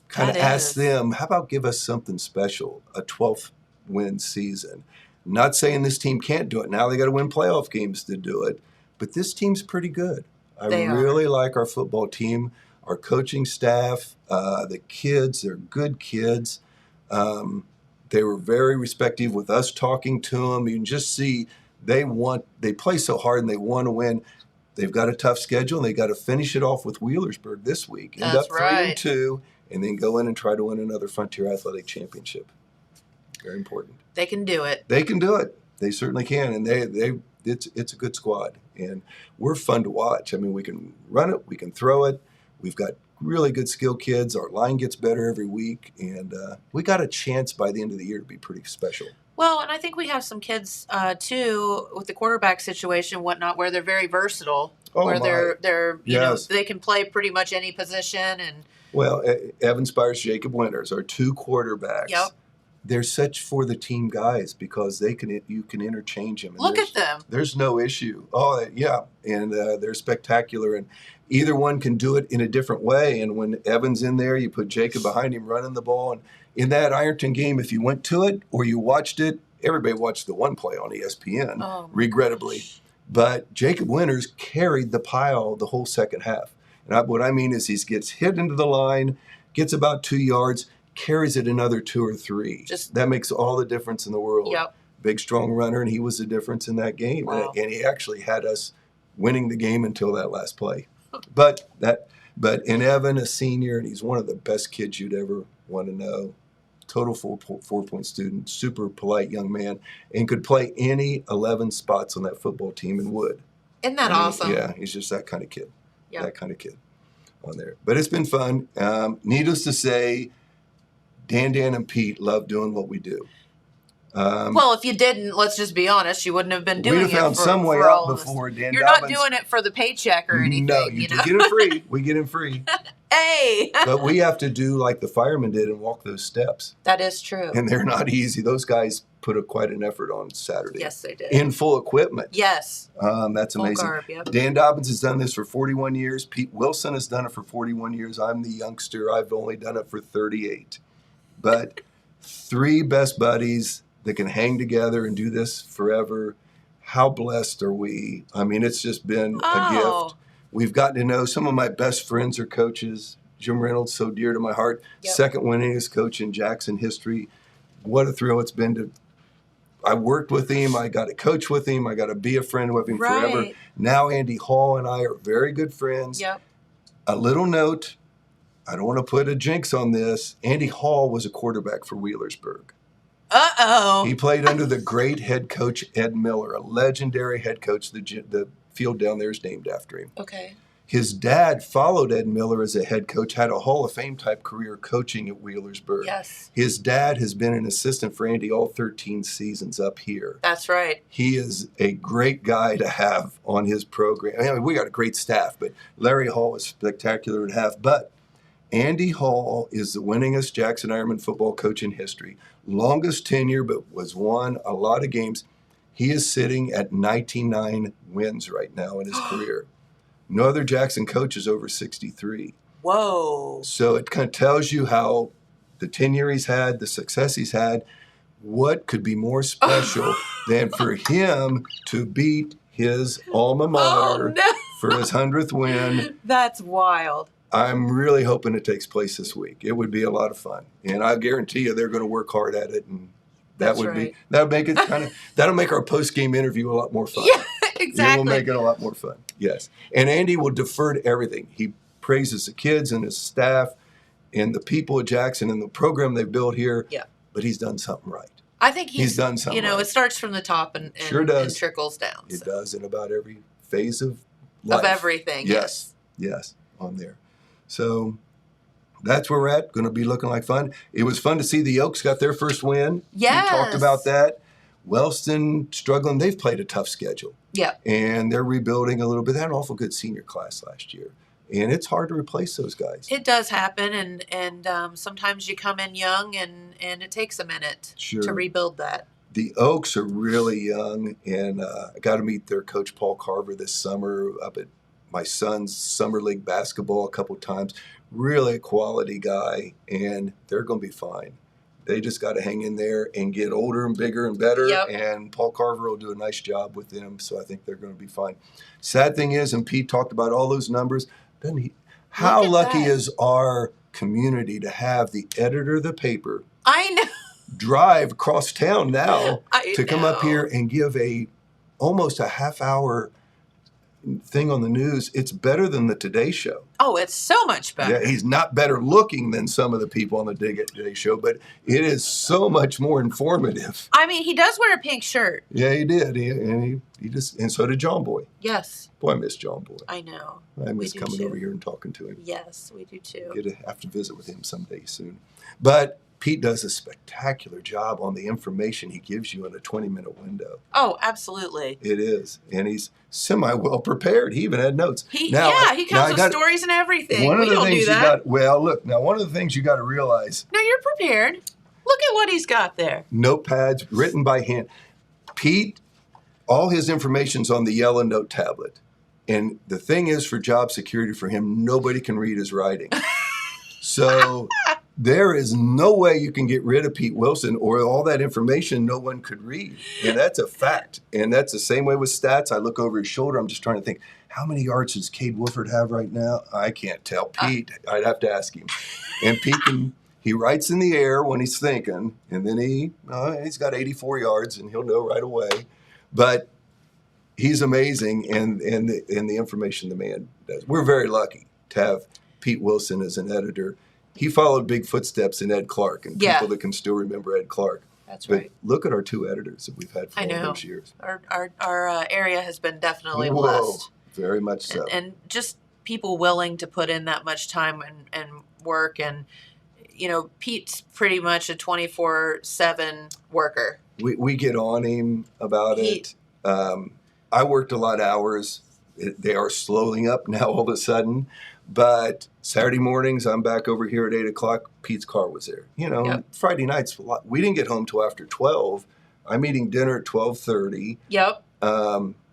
Kind of ask them, how about give us something special, a 12th win season? Not saying this team can't do it. Now they got to win playoff games to do it. But this team's pretty good. I really like our football team, our coaching staff, the kids. They're good kids. They were very respectful with us talking to them. You can just see they play so hard and they want to win. They've got a tough schedule and they got to finish it off with Wheelersburg this week. End up 3-2 and then go in and try to win another Frontier Athletic Championship. Very important. They can do it. They can do it. They certainly can. And it's a good squad. And we're fun to watch. I mean, we can run it. We can throw it. We've got really good skill kids. Our line gets better every week. And we got a chance by the end of the year to be pretty special. Well, and I think we have some kids, too, with the quarterback situation and whatnot, where they're very versatile. They're you know, they can play pretty much any position. And well, Evan Spires, Jacob Winters are 2 quarterbacks. Yep. They're such for the team guys because you can interchange them. And look at them. There's no issue. Oh, yeah. And they're spectacular. And either one can do it in a different way. And when Evan's in there, you put Jacob behind him running the ball. And in that Ironton game, if you went to it or you watched it, everybody watched the one play on ESPN, regrettably. But Jacob Winters carried the pile the whole second half. And what I mean is he gets hit into the line, gets about 2 yards, carries it another 2 or 3. That makes all the difference in the world. Yep. Big, strong runner, and he was the difference in that game. Wow. And he actually had us winning the game until that last play. But in Evan, a senior, and he's one of the best kids you'd ever want to know. Total 4-point student, super polite young man, and could play any 11 spots on that football team and would. Isn't that awesome? Yeah, he's just that kind of kid. Yep. That kind of kid on there. But it's been fun. Needless to say, Dan, and Pete love doing what we do. Well, if you didn't, let's just be honest, you wouldn't have been doing it. We'd have found some way out before Dan. You're not doing it for the paycheck or anything. No, you get it free. We get it free. Hey! But we have to do like the firemen did and walk those steps. That is true. And they're not easy. Those guys put quite an effort on Saturday. Yes, they did. In full equipment. Yes. That's amazing. Full garb, yep. Dan Dobbins has done this for 41 years. Pete Wilson has done it for 41 years. I'm the youngster. I've only done it for 38. But 3 best buddies that can hang together and do this forever. How blessed are we? I mean, it's just been a gift. We've gotten to know some of my best friends are coaches. Jim Reynolds, so dear to my heart. Yep. Second winningest coach in Jackson history. What a thrill it's been to. I worked with him. I got to coach with him. I got to be a friend with him forever. Now Andy Hall and I are very good friends. Yep. A little note. I don't want to put a jinx on this. Andy Hall was a quarterback for Wheelersburg. Uh-oh. He played under the great head coach Ed Miller, a legendary head coach. The field down there is named after him. Okay. His dad followed Ed Miller as a head coach, had a Hall of Fame type career coaching at Wheelersburg. Yes. His dad has been an assistant for Andy all 13 seasons up here. That's right. He is a great guy to have on his program. I mean, we got a great staff, but Larry Hall is spectacular to have. But Andy Hall is the winningest Jackson Ironmen football coach in history. Longest tenure, but was won a lot of games. He is sitting at 99 wins right now in his career. No other Jackson coach is over 63. Whoa. So it kind of tells you how the tenure he's had, the success he's had, what could be more special than for him to beat his alma mater for his 100th win. That's wild. I'm really hoping it takes place this week. It would be a lot of fun. And I guarantee you they're going to work hard at it. And that'll make our post-game interview a lot more fun. Yeah, exactly. It will make it a lot more fun. Yes. And Andy will defer to everything. He praises the kids and his staff and the people at Jackson and the program they've built here. Yeah. But he's done something right. I think he's done something. It starts from the top and sure does. And trickles down. It does in about every phase of life. Of everything. Yes, on there. So that's where we're at. Going to be looking like fun. It was fun to see the Oaks got their first win. Yes. We talked about that. Wellston struggling. They've played a tough schedule. Yeah. And they're rebuilding a little bit. They had an awful good senior class last year. And it's hard to replace those guys. It does happen, and sometimes you come in young, and it takes a minute to rebuild that. The Oaks are really young, and I got to meet their coach, Paul Carver, this summer up at my son's summer league basketball a couple times. Really a quality guy, and they're going to be fine. They just got to hang in there and get older and bigger and better, and Paul Carver will do a nice job with them, so I think they're going to be fine. Sad thing is, and Pete talked about all those numbers, how lucky is our community to have the editor of the paper I know. drive across town now to come up know. here and give almost a half-hour thing on the news. It's better than the Today Show. Oh, it's so much better. Yeah, he's not better looking than some of the people on the Today Show, but it is so much more informative. I mean, he does wear a pink shirt. Yeah, he did. And so did John Boy. Yes. Boy, I miss John Boy. I know. I miss coming over here and talking to him. Yes, we do too. Have to visit with him someday soon. But Pete does a spectacular job on the information he gives you in a 20-minute window. Oh, absolutely. It is. And he's semi-well prepared. He even had notes. He comes with stories and everything. We don't do that. One of the things you got to realize. No, you're prepared. Look at what he's got there. Notepads written by hand. Pete, all his information's on the yellow note tablet. And the thing is, for job security for him, nobody can read his writing. So there is no way you can get rid of Pete Wilson, or all that information no one could read. And that's a fact. And that's the same way with stats. I look over his shoulder. I'm just trying to think, how many yards does Cade Wolford have right now? I can't tell. Pete, I'd have to ask him. And Pete he writes in the air when he's thinking, and then he's got 84 yards, and he'll know right away. But he's amazing, and the information the man does. We're very lucky to have Pete Wilson as an editor. He followed big footsteps in Ed Clark, and people that can still remember Ed Clark. That's right. But look at our two editors that we've had for all those years. Our area has been definitely blessed. Very much so. And just people willing to put in that much time and work. And, Pete's pretty much a 24/7 worker. We get on him about it. I worked a lot of hours. They are slowing up now all of a sudden. But Saturday mornings, I'm back over here at 8 o'clock. Pete's car was there. Friday nights, we didn't get home till after 12. I'm eating dinner at 12:30. Yep.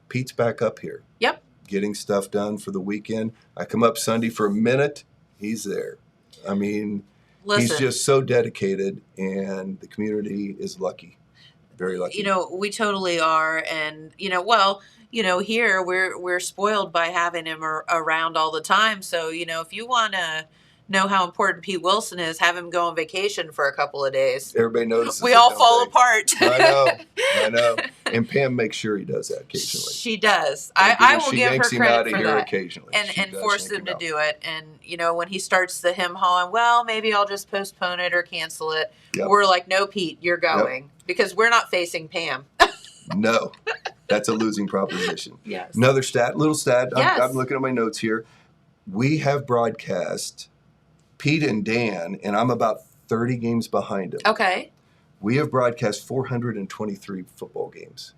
Pete's back up here. Yep. Getting stuff done for the weekend. I come up Sunday for a minute. He's there. I mean, he's just so dedicated, and the community is lucky. Very lucky. We totally are. And, here we're spoiled by having him around all the time. So, if you want to know how important Pete Wilson is, have him go on vacation for a couple of days. Everybody notices. We all fall apart. I know. And Pam makes sure he does that occasionally. She does. I will give her credit credit for that. Occasionally. And force him to do it. And, when he starts the him hawing, well, maybe I'll just postpone it or cancel it. Yep. We're like, no, Pete, you're going. Yep. Because we're not facing Pam. No. That's a losing proposition. Yes. Another little stat. Yes. I'm looking at my notes here. We have broadcast Pete and Dan, and I'm about 30 games behind them. Okay. We have broadcast 423 football games.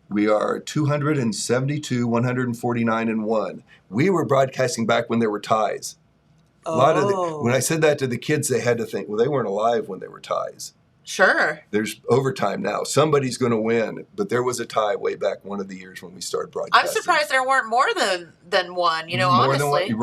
We are 272, 149, and 1. We were broadcasting back when there were ties. When I said that to the kids, they had to think, well, they weren't alive when there were ties. Sure. There's overtime now. Somebody's going to win, but there was a tie way back one of the years when we started broadcasting. I'm surprised there weren't more than one, honestly. More than one,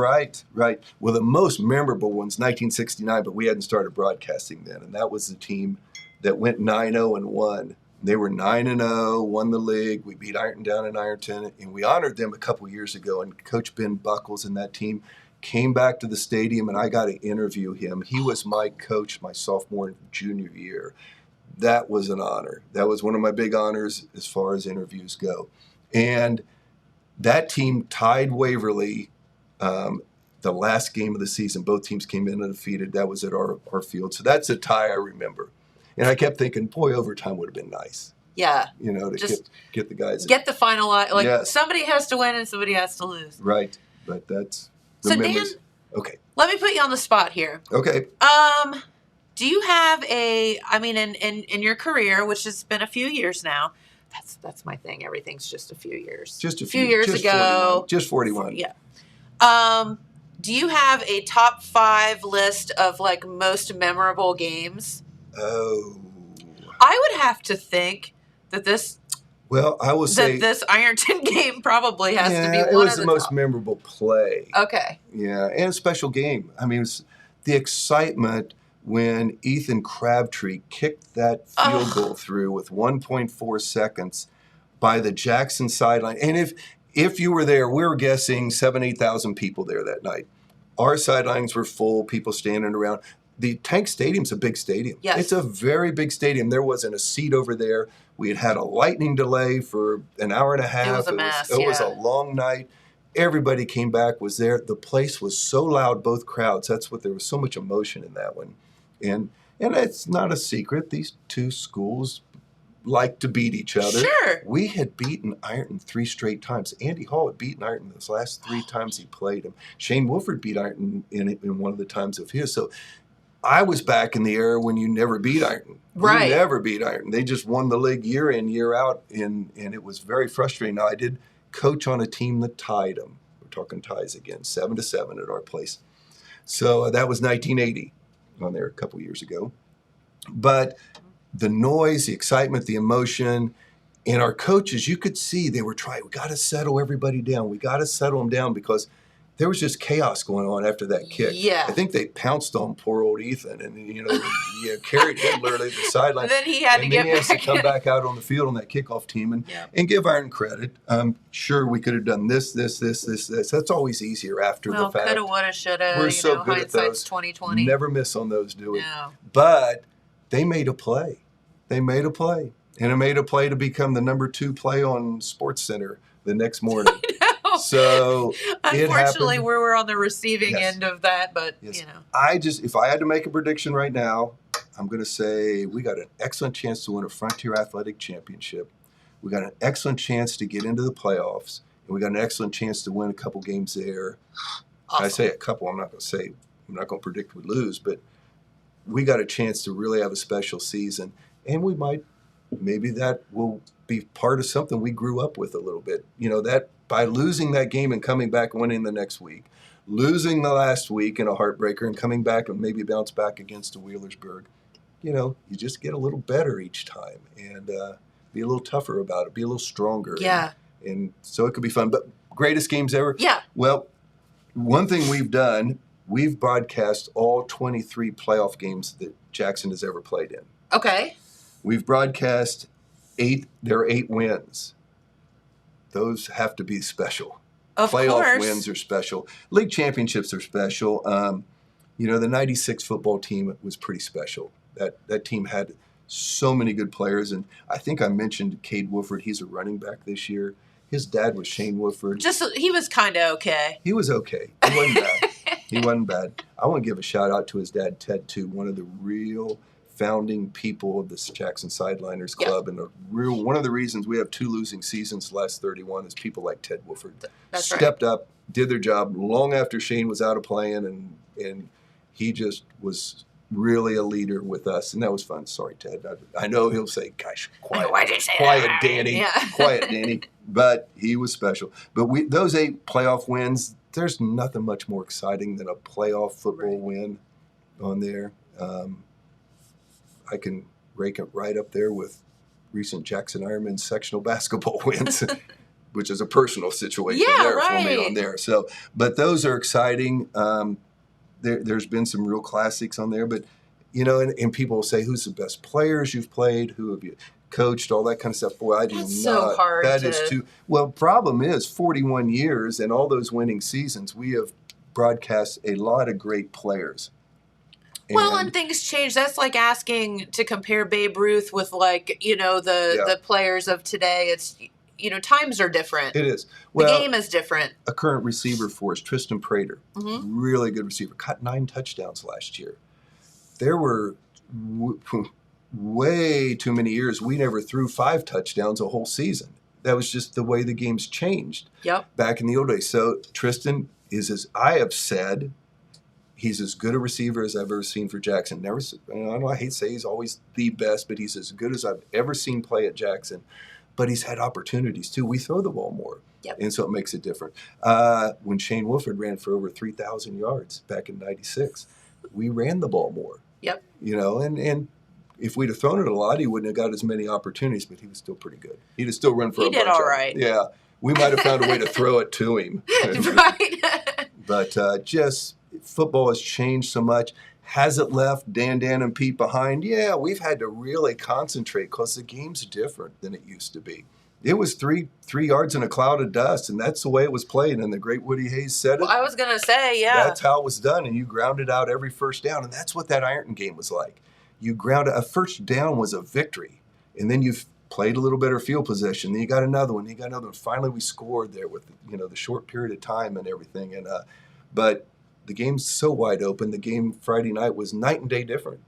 right. Well, the most memorable one's 1969, but we hadn't started broadcasting then, and that was the team that went 9-0-1. They were 9-0, won the league. We beat Ironton down in Ironton, and we honored them a couple years ago, and Coach Ben Buckles and that team came back to the stadium, and I got to interview him. He was my coach my sophomore and junior year. That was an honor. That was one of my big honors as far as interviews go. And that team tied Waverly the last game of the season. Both teams came in undefeated. That was at our field. So that's a tie I remember. And I kept thinking, boy, overtime would have been nice. Yeah. To Just get the guys. Get the final, like Yes. somebody has to win and somebody has to lose. Right. But that's the So memories. Dan, Okay. let me put you on the spot here. Okay. Do you have in your career, which has been a few years now, that's my thing. Everything's just a few years. Just a few years just ago. 41. Just 41. Yeah. Do you have a top 5 list of like most memorable games? Oh. I would have to think that this I will say this Ironton game probably has to be one of the it was the most top. memorable play. Okay. Yeah, and a special game. I mean, it was the excitement when Ethan Crabtree kicked that field goal through with 1.4 seconds by the Jackson sideline. And if you were there, we were guessing 8,000 people there that night. Our sidelines were full, people standing around. The Tank Stadium's a big stadium. Yes. It's a very big stadium. There wasn't a seat over there. We had a lightning delay for an hour and a half. It was a mess, It was a long night. Everybody came back, was there. The place was so loud, both crowds. There was so much emotion in that one. And it's not a secret. These two schools like to beat each other. Sure. We had beaten Ironton 3 straight times. Andy Hall had beaten Ironton those last 3 times he played him. Shane Wolford beat Ironton in one of the times of his. So I was back in the era when you never beat Ironton. Right. You never beat Ironton. They just won the league year in, year out, and it was very frustrating. Now, I did coach on a team that tied them. We're talking ties again, 7-7 at our place. So that was 1980 on there a couple years ago. But the noise, the excitement, the emotion, and our coaches, you could see they were trying, we got to settle everybody down. We got to settle them down because there was just chaos going on after that kick. Yeah. I think they pounced on poor old Ethan and, carried him literally to the sideline. And then he had to get he has back to come in. back out on the field on that kickoff team and give Iron credit. Sure, we could have done this. That's always easier after the fact. Coulda, woulda, shoulda. We're so good at hindsight's those. 20/20. Never miss on those, do we? No. But they made a play. And it made a play to become the number 2 play on SportsCenter the next morning. So unfortunately, we were on the receiving Yes. end of that, but Yes. If I had to make a prediction right now, I'm going to say we got an excellent chance to win a Frontier Athletic Championship. We got an excellent chance to get into the playoffs, and we got an excellent chance to win a couple games there. Awesome. I say a couple. I'm not going to predict we lose, but we got a chance to really have a special season, and maybe that will be part of something we grew up with a little bit. That by losing that game and coming back and winning the next week, losing the last week in a heartbreaker and coming back and maybe bounce back against a Wheelersburg, you just get a little better each time and be a little tougher about it, be a little stronger. Yeah. And so it could be fun. But greatest games ever? Yeah. Well, one thing we've done, we've broadcast all 23 playoff games that Jackson has ever played in. Okay. We've broadcast 8. There are 8 wins. Those have to be special. Of Playoff course. wins are special. League championships are special. The 96 football team was pretty special. That team had so many good players. And I think I mentioned Cade Wolford. He's a running back this year. His dad was Shane Wolford. He was kind of okay. He was okay. He wasn't bad. He wasn't bad. I want to give a shout out to his dad, Ted, too, one of the real founding people of this Jackson Sideliners Club. And one of the reasons we have 2 losing seasons the last 31 is people like Ted Wolford stepped up, did their job long after Shane was out of playing, and he just was really a leader with us, and that was fun. Sorry, Ted. I know he'll say, gosh, quiet, Why'd you say quiet, that? Danny, Yeah. quiet, Danny. But he was special. But those 8 playoff wins, there's nothing much more exciting than a playoff football win on there. I can rake it right up there with recent Jackson Ironmen sectional basketball wins, which is a personal situation for me on there. So, but those are exciting. There's been some real classics on there, but and people will say, who's the best players you've played? Who have you coached? All that kind of stuff. Boy, I do not. That's so hard. That is too. Well, problem is 41 years and all those winning seasons, we have broadcast a lot of great players. And things change. That's like asking to compare Babe Ruth with the players of today. It's times are different. It is. The game is different. A current receiver for us, Tristan Prater, really good receiver, caught 9 touchdowns last year. There were way too many years, we never threw 5 touchdowns a whole season. That was just the way the game's changed back in the old days. So Tristan is, as I have said, he's as good a receiver as I've ever seen for Jackson. Never, I hate to say he's always the best, but he's as good as I've ever seen play at Jackson. But he's had opportunities too. We throw the ball more, and so it makes it different. When Shane Wolford ran for over 3,000 yards back in '96, we ran the ball more. You know, and if we'd have thrown it a lot, he wouldn't have got as many opportunities, but he was still pretty good. He'd have still run for a bunch. He did all right. Yeah. We might have found a way to throw it to him. Right. But just football has changed so much. Has it left Dan, and Pete behind? Yeah, we've had to really concentrate because the game's different than it used to be. It was three yards in a cloud of dust, and that's the way it was played. And the great Woody Hayes said it. Well, I was going to say, that's how it was done, and you grounded out every first down, and that's what that Ironton game was like. You grounded a first down was a victory, and then you played a little better field possession. Then you got another one. Finally, we scored there with the short period of time and everything. And but the game's so wide open. The game Friday night was night and day different.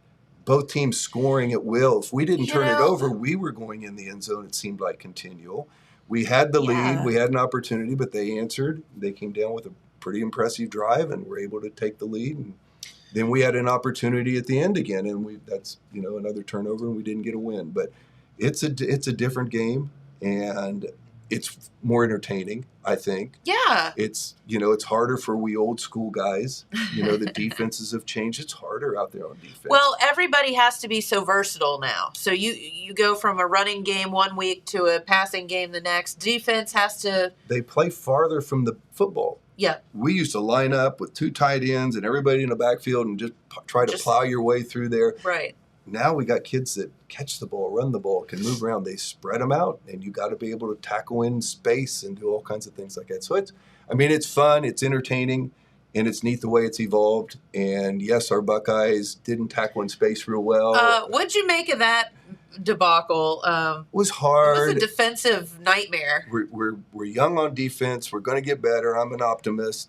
Both teams scoring at will. If we didn't turn it over, we were going in the end zone. It seemed like continual. We had the lead. We had an opportunity, but they answered. They came down with a pretty impressive drive and were able to take the lead. And then we had an opportunity at the end again, and that's another turnover, and we didn't get a win. But it's a different game, and it's more entertaining, I think. Yeah. It's it's harder for we old school guys. The defenses have changed. It's harder out there on defense. Well, everybody has to be so versatile now. So you go from a running game one week to a passing game the next. Defense has to. They play farther from the football. Yeah. We used to line up with 2 tight ends and everybody in the backfield and just try to plow your way through there. Right. Now we got kids that catch the ball, run the ball, can move around. They spread them out, and you got to be able to tackle in space and do all kinds of things like that. So it's fun, it's entertaining, and it's neat the way it's evolved. And yes, our Buckeyes didn't tackle in space real well. What'd you make of that debacle? It was hard. It was a defensive nightmare. We're young on defense. We're going to get better. I'm an optimist.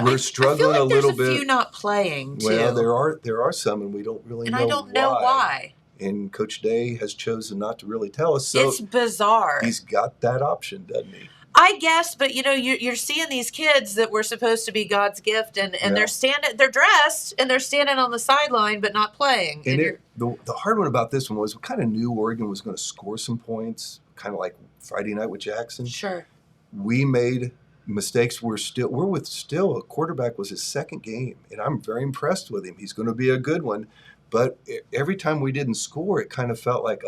We're struggling I feel like a little bit. There's a few not playing too. Well, there are some, and we don't really know why. And I don't know why. And Coach Day has chosen not to really tell us. So it's bizarre. He's got that option, doesn't he? I guess, but you're seeing these kids that were supposed to be God's gift, and they're dressed and they're standing on the sideline but not playing. And the hard one about this one was we kind of knew Oregon was going to score some points, kind of like Friday night with Jackson. Sure. We made mistakes. We're still a quarterback was his second game, and I'm very impressed with him. He's going to be a good one, but every time we didn't score, it kind of felt like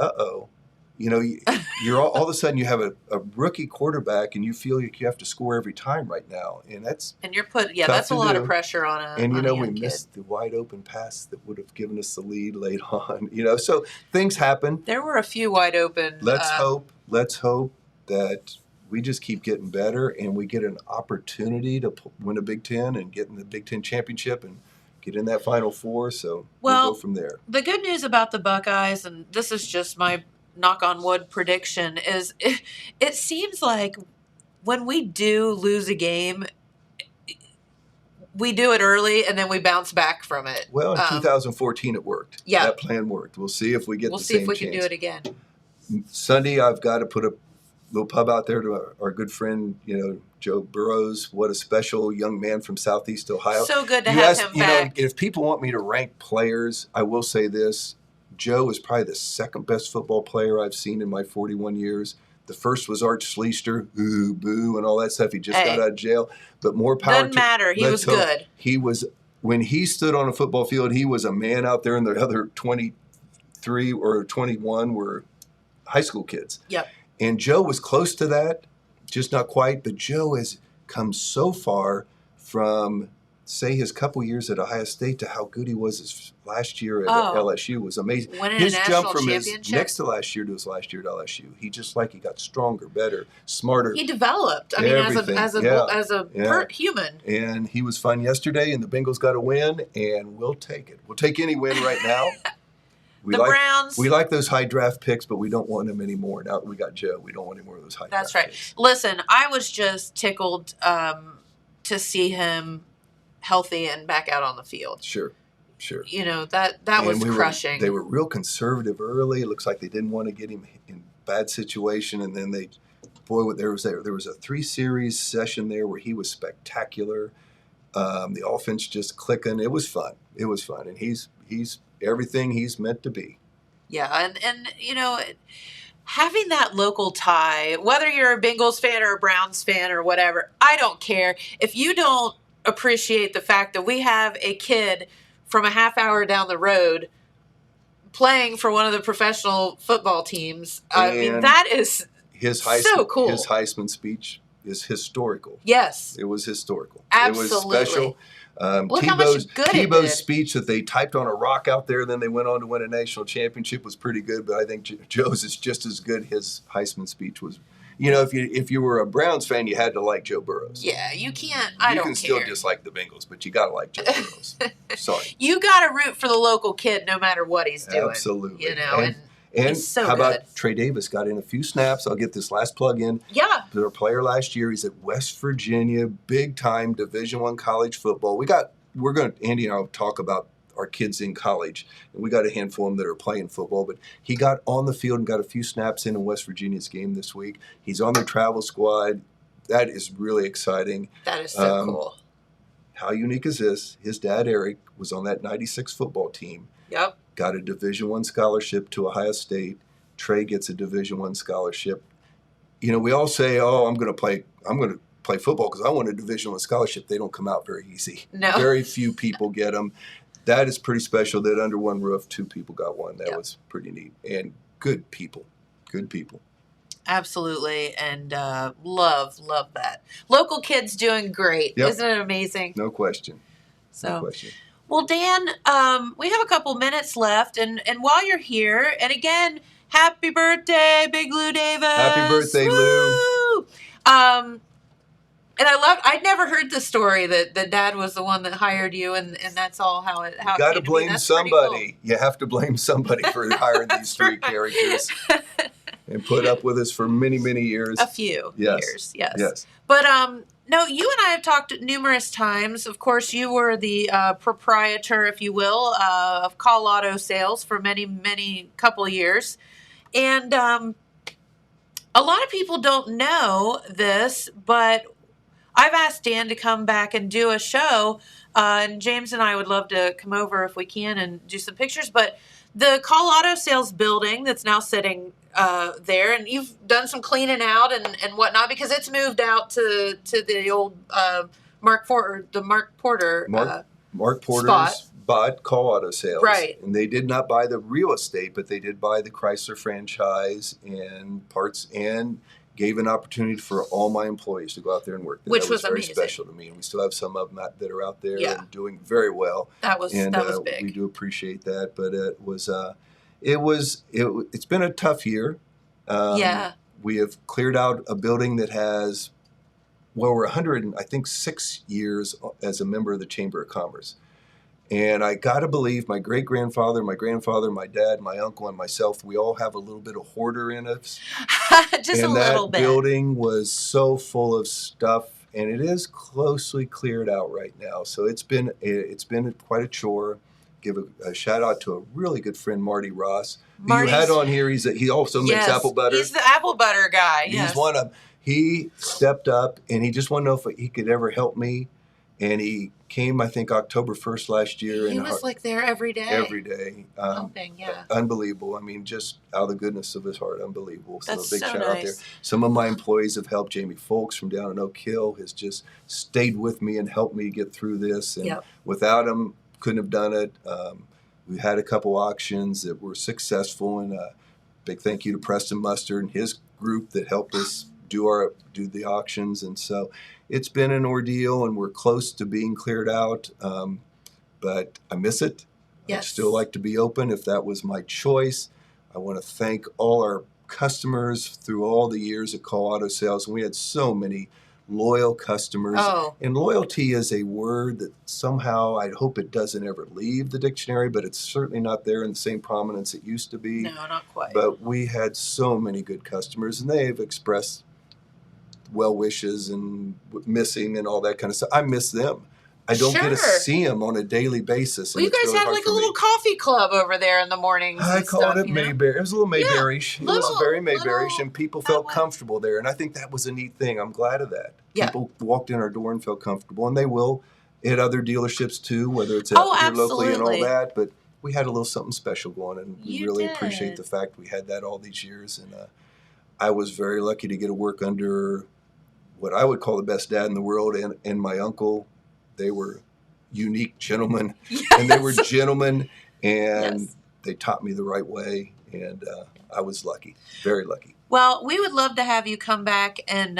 you're all of a sudden you have a rookie quarterback, and you feel like you have to score every time right now, and that's that's a lot of pressure on a and on a we missed the wide open pass that would have given us the lead late on. So things happen. There were a few wide open. Let's hope that we just keep getting better, and we get an opportunity to win a Big Ten and get in the Big Ten championship and get in that Final Four. So we'll go from there. The good news about the Buckeyes, and this is just my knock on wood prediction, is it seems like when we do lose a game, we do it early and then we bounce back from it. Well, in 2014 it worked. Yeah. That plan worked. We'll see if we get the same chance. We'll see if we can do it again. Sunday, I've got to put a little pub out there to our good friend, Joe Burrows. What a special young man from Southeast Ohio. So good to have him back. If people want me to rank players, I will say this. Joe is probably the second best football player I've seen in my 41 years. The first was Art Schleister, ooh, boo, and all that stuff. He just got out of jail. But more power Doesn't matter. He was good. He was, when he stood on a football field, he was a man out there, and the other 23 or 21 were high school kids. Yep. And Joe was close to that, just not quite. But Joe has come so far from, say, his couple years at Ohio State to how good he was his last year at LSU was amazing. Winning his a national jump from championship? his next to last year to his last year at LSU, he he got stronger, better, smarter. He developed. I mean, as a human. And he was fun yesterday, and the Bengals got a win, and we'll take it. We'll take any win right now. Browns. We like those high draft picks, but we don't want them anymore. Now that we got Joe, we don't want any more of those high That's draft right. picks. Listen, I was just tickled to see him healthy and back out on the field. Sure. Sure. You know, that was crushing. They were real conservative early. It looks like they didn't want to get him in bad situation, and then there was a 3-series session there where he was spectacular. The offense just clicking. It was fun. And he's everything he's meant to be. Yeah, and you know, having that local tie, whether you're a Bengals fan or a Browns fan or whatever, I don't care. If you don't appreciate the fact that we have a kid from a half hour down the road playing for one of the professional football teams, I mean, that is so cool. His Heisman speech is historical. Yes. It was historical. Absolutely. It was special. Look how much good it did. Tebow's speech that they typed on a rock out there, then they went on to win a national championship was pretty good, but I think Joe's is just as good. His Heisman speech was, you know, if you were a Browns fan, you had to like Joe Burrows. Yeah, you can't. You can still dislike the Bengals, but you got to like Joe Burrows. Sorry. You got to root for the local kid no matter what he's doing. Absolutely. You know, and he's so how good. about Trey Davis got in a few snaps? I'll get this last plug in. Yeah. Their player last year. He's at West Virginia, big time Division I college football. Andy and I will talk about our kids in college, and we got a handful of them that are playing football, but he got on the field and got a few snaps in West Virginia's game this week. He's on their travel squad. That is really exciting. That is so cool. How unique is this? His dad, Eric, was on that 96 football team. Yep. Got a Division I scholarship to Ohio State. Trey gets a Division I scholarship. You know, we all say, I'm going to play football because I want a Division I scholarship. They don't come out very easy. No. Very few people get them. That is pretty special that under one roof, 2 people got one. That was pretty neat. And good people. Good people. Absolutely. And love that. Local kids doing great. Yep. Isn't it amazing? No question. So, no question. Well, Dan, we have a couple minutes left. And while you're here, and again, happy birthday, Big Lou Davis. Happy birthday, Woo! Lou. And I'd never heard the story that Dad was the one that hired you, and that's all how it You got to blame That's somebody. cool. You have to blame somebody for hiring these 3 characters and put up with us for many, many years. A few years, Yes. But no, you and I have talked numerous times. Of course, you were the proprietor, if you will, of Call Auto Sales for many couple of years, and a lot of people don't know this, but I've asked Dan to come back and do a show, and James and I would love to come over if we can and do some pictures. But the Call Auto Sales building that's now sitting there, and you've done some cleaning out and whatnot because it's moved out to the old Mark Porter Porter's bought Call Auto Sales. Right. And they did not buy the real estate, but they did buy the Chrysler franchise and parts and gave an opportunity for all my employees to go out there and work. Which that was very amazing. Special to me. And we still have some of them that are out there Yeah. and doing very well. That was big. We do appreciate that. But it's been a tough year. We have cleared out a building that has, we're 6 years as a member of the Chamber of Commerce. And I got to believe my great-grandfather, my grandfather, my dad, my uncle, and myself, we all have a little bit of hoarder in us. Just a little bit. And that building was so full of stuff, and it is closely cleared out right now. So it's been quite a chore. Give a shout out to a really good friend, Marty Ross, who you had on here. He also makes apple butter. He's the apple butter guy. He's one of them. He stepped up, and he just wanted to know if he could ever help me. And he came, I think, October 1st last year. He was there every day. Every day. Helping, yeah. Unbelievable. I mean, just out of the goodness of his heart, unbelievable. So That's a big so shout out nice. there. Some of my employees have helped. Jamie Folks from down in Oak Hill has just stayed with me and helped me get through this. And without him, couldn't have done it. We had a couple auctions that were successful, and a big thank you to Preston Mustard and his group that helped us do the auctions. And so it's been an ordeal, and we're close to being cleared out, but I miss it. Yes. I'd still like to be open if that was my choice. I want to thank all our customers through all the years at Call Auto Sales, and we had so many loyal customers. And loyalty is a word that somehow I hope it doesn't ever leave the dictionary, but it's certainly not there in the same prominence it used to be. No, not quite. But we had so many good customers, and they have expressed well wishes and missing and all that kind of stuff. I miss them. I don't get to Sure. see them on a daily basis. Well, you guys had like a little coffee club over there in the mornings. I and called stuff, it you know? Mayberry. It was a little Mayberry-ish. It was very Mayberry-ish, little and people that felt way. comfortable there. And I think that was a neat thing. I'm glad of that. Yeah. People walked in our door and felt comfortable, and they will at other dealerships too, whether it's out here locally and all absolutely. that. But we had a little something special going, and we You really did. appreciate the fact we had that all these years. And I was very lucky to get to work under what I would call the best dad in the world, and my uncle. They were unique gentlemen, and they were gentlemen, and Yes. they taught me the right way, and I was lucky, very lucky. Well, we would love to have you come back and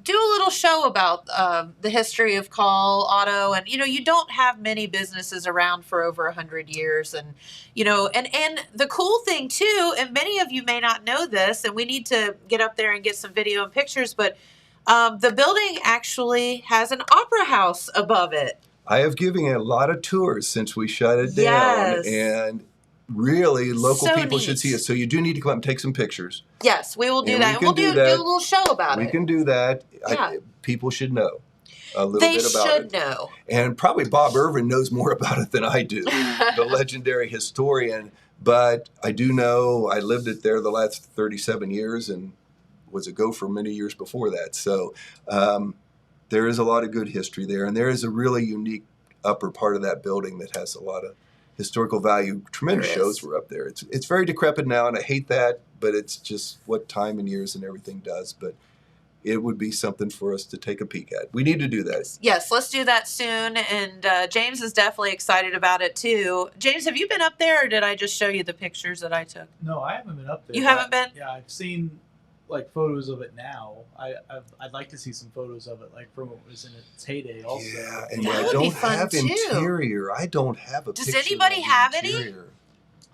do a little show about the history of Call Auto. And, you don't have many businesses around for over 100 years. And, and the cool thing too, and many of you may not know this, and we need to get up there and get some video and pictures, but the building actually has an opera house above it. I have given a lot of tours since we shut it Yes. down, and really local So people neat. should see it. So you do need to come up and take some pictures. Yes, we will do And we that. can We'll do do that. a little show about We it. can do that. Yeah. People should know a little They bit about should it. know. And probably Bob Irvin knows more about it than I do, the legendary historian. But I do know I lived it there the last 37 years and was a gopher many years before that. So there is a lot of good history there. And there is a really unique upper part of that building that has a lot of historical value. Tremendous There shows is. were up there. It's very decrepit now, and I hate that, but it's just what time and years and everything does. But it would be something for us to take a peek at. We need to do that. Yes, let's do that soon. And James is definitely excited about it too. James, have you been up there, or did I just show you the pictures that I took? No, I haven't been up there. You but haven't been? Yeah, I've seen like photos of it now. I'd like to see some photos of it, like from when it was in its heyday. Also, Yeah, and That I would be don't fun, have too. interior. I don't have a Does picture anybody of the have any? interior.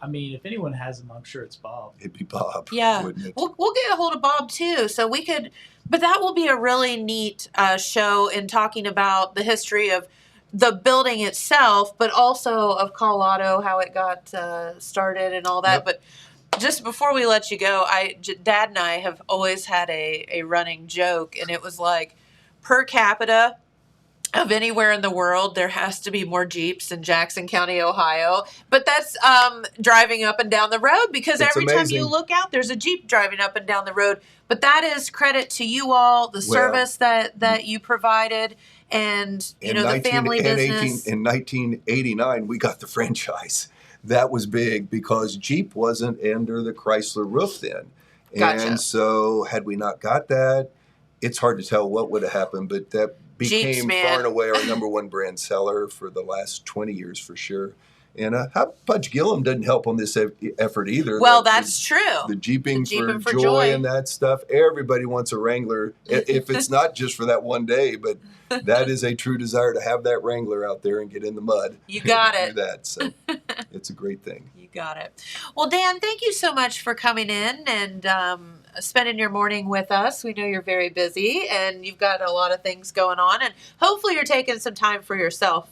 I mean, if anyone has them, I'm sure it's Bob. It'd be Bob, Yeah. wouldn't it? We'll get a hold of Bob too, so we could. But that will be a really neat show in talking about the history of the building itself, but also of Call Auto, how it got started and all that. Yep. But just before we let you go, Dad and I have always had a running joke, and it was like, per capita of anywhere in the world, there has to be more Jeeps in Jackson County, Ohio. But that's driving up and down the road, because It's every time you amazing. look out, there's a Jeep driving up and down the road. But that is credit to you all, the service that you provided, and the family business. In 1989, we got the franchise. That was big because Jeep wasn't under the Chrysler roof then. Gotcha. And so had we not got that, it's hard to tell what would have happened, but that became Jeeps, man. far and away our number one brand seller for the last 20 years for sure. And Pudge Gillum didn't help on this effort either. Well, The- that's true. the Jeeping, The Jeeping for for joy Joy. and that stuff. Everybody wants a Wrangler, if it's not just for that one day, but that is a true desire to have that Wrangler out there and get in the mud. You got and it. do that. So it's a great thing. You got it. Well, Dan, thank you so much for coming in and spending your morning with us. We know you're very busy and you've got a lot of things going on, and hopefully you're taking some time for yourself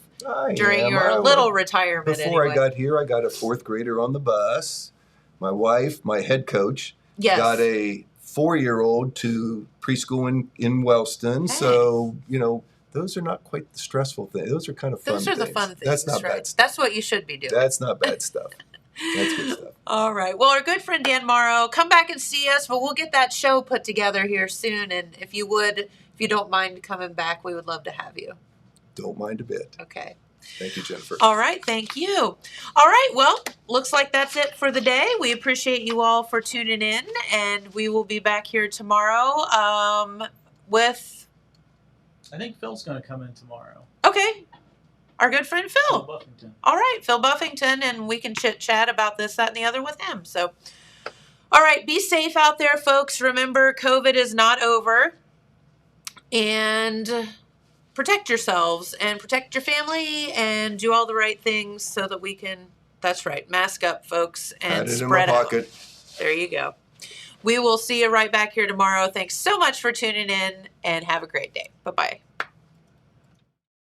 during your little retirement. Before anyway. I got here, I got a fourth grader on the bus. My wife, my head coach, Yes. got a 4-year-old to preschool in Wellston. Hey. So, those are not quite the stressful things. Those are kind of fun Those are the things. fun things. That's not right? bad stuff. That's what you should be doing. That's not bad stuff. That's good stuff. All right. Well, our good friend Dan Morrow, come back and see us, but we'll get that show put together here soon. And if you don't mind coming back, we would love to have you. Don't mind a bit. Okay. Thank you, Jennifer. All right. Thank you. All right. Well, looks like that's it for the day. We appreciate you all for tuning in, and we will be back here tomorrow with, I think Phil's going to come in tomorrow. okay, our good friend Phil Phil. Buffington. All right, Phil Buffington, and we can chit chat about this, that, and the other with him. So, all right, be safe out there, folks. Remember, COVID is not over, and protect yourselves and protect your family and do all the right things so that we can, that's right, mask up, folks, and Had it in my spread out. pocket. There you go. We will see you right back here tomorrow. Thanks so much for tuning in, and have a great day. Bye-bye.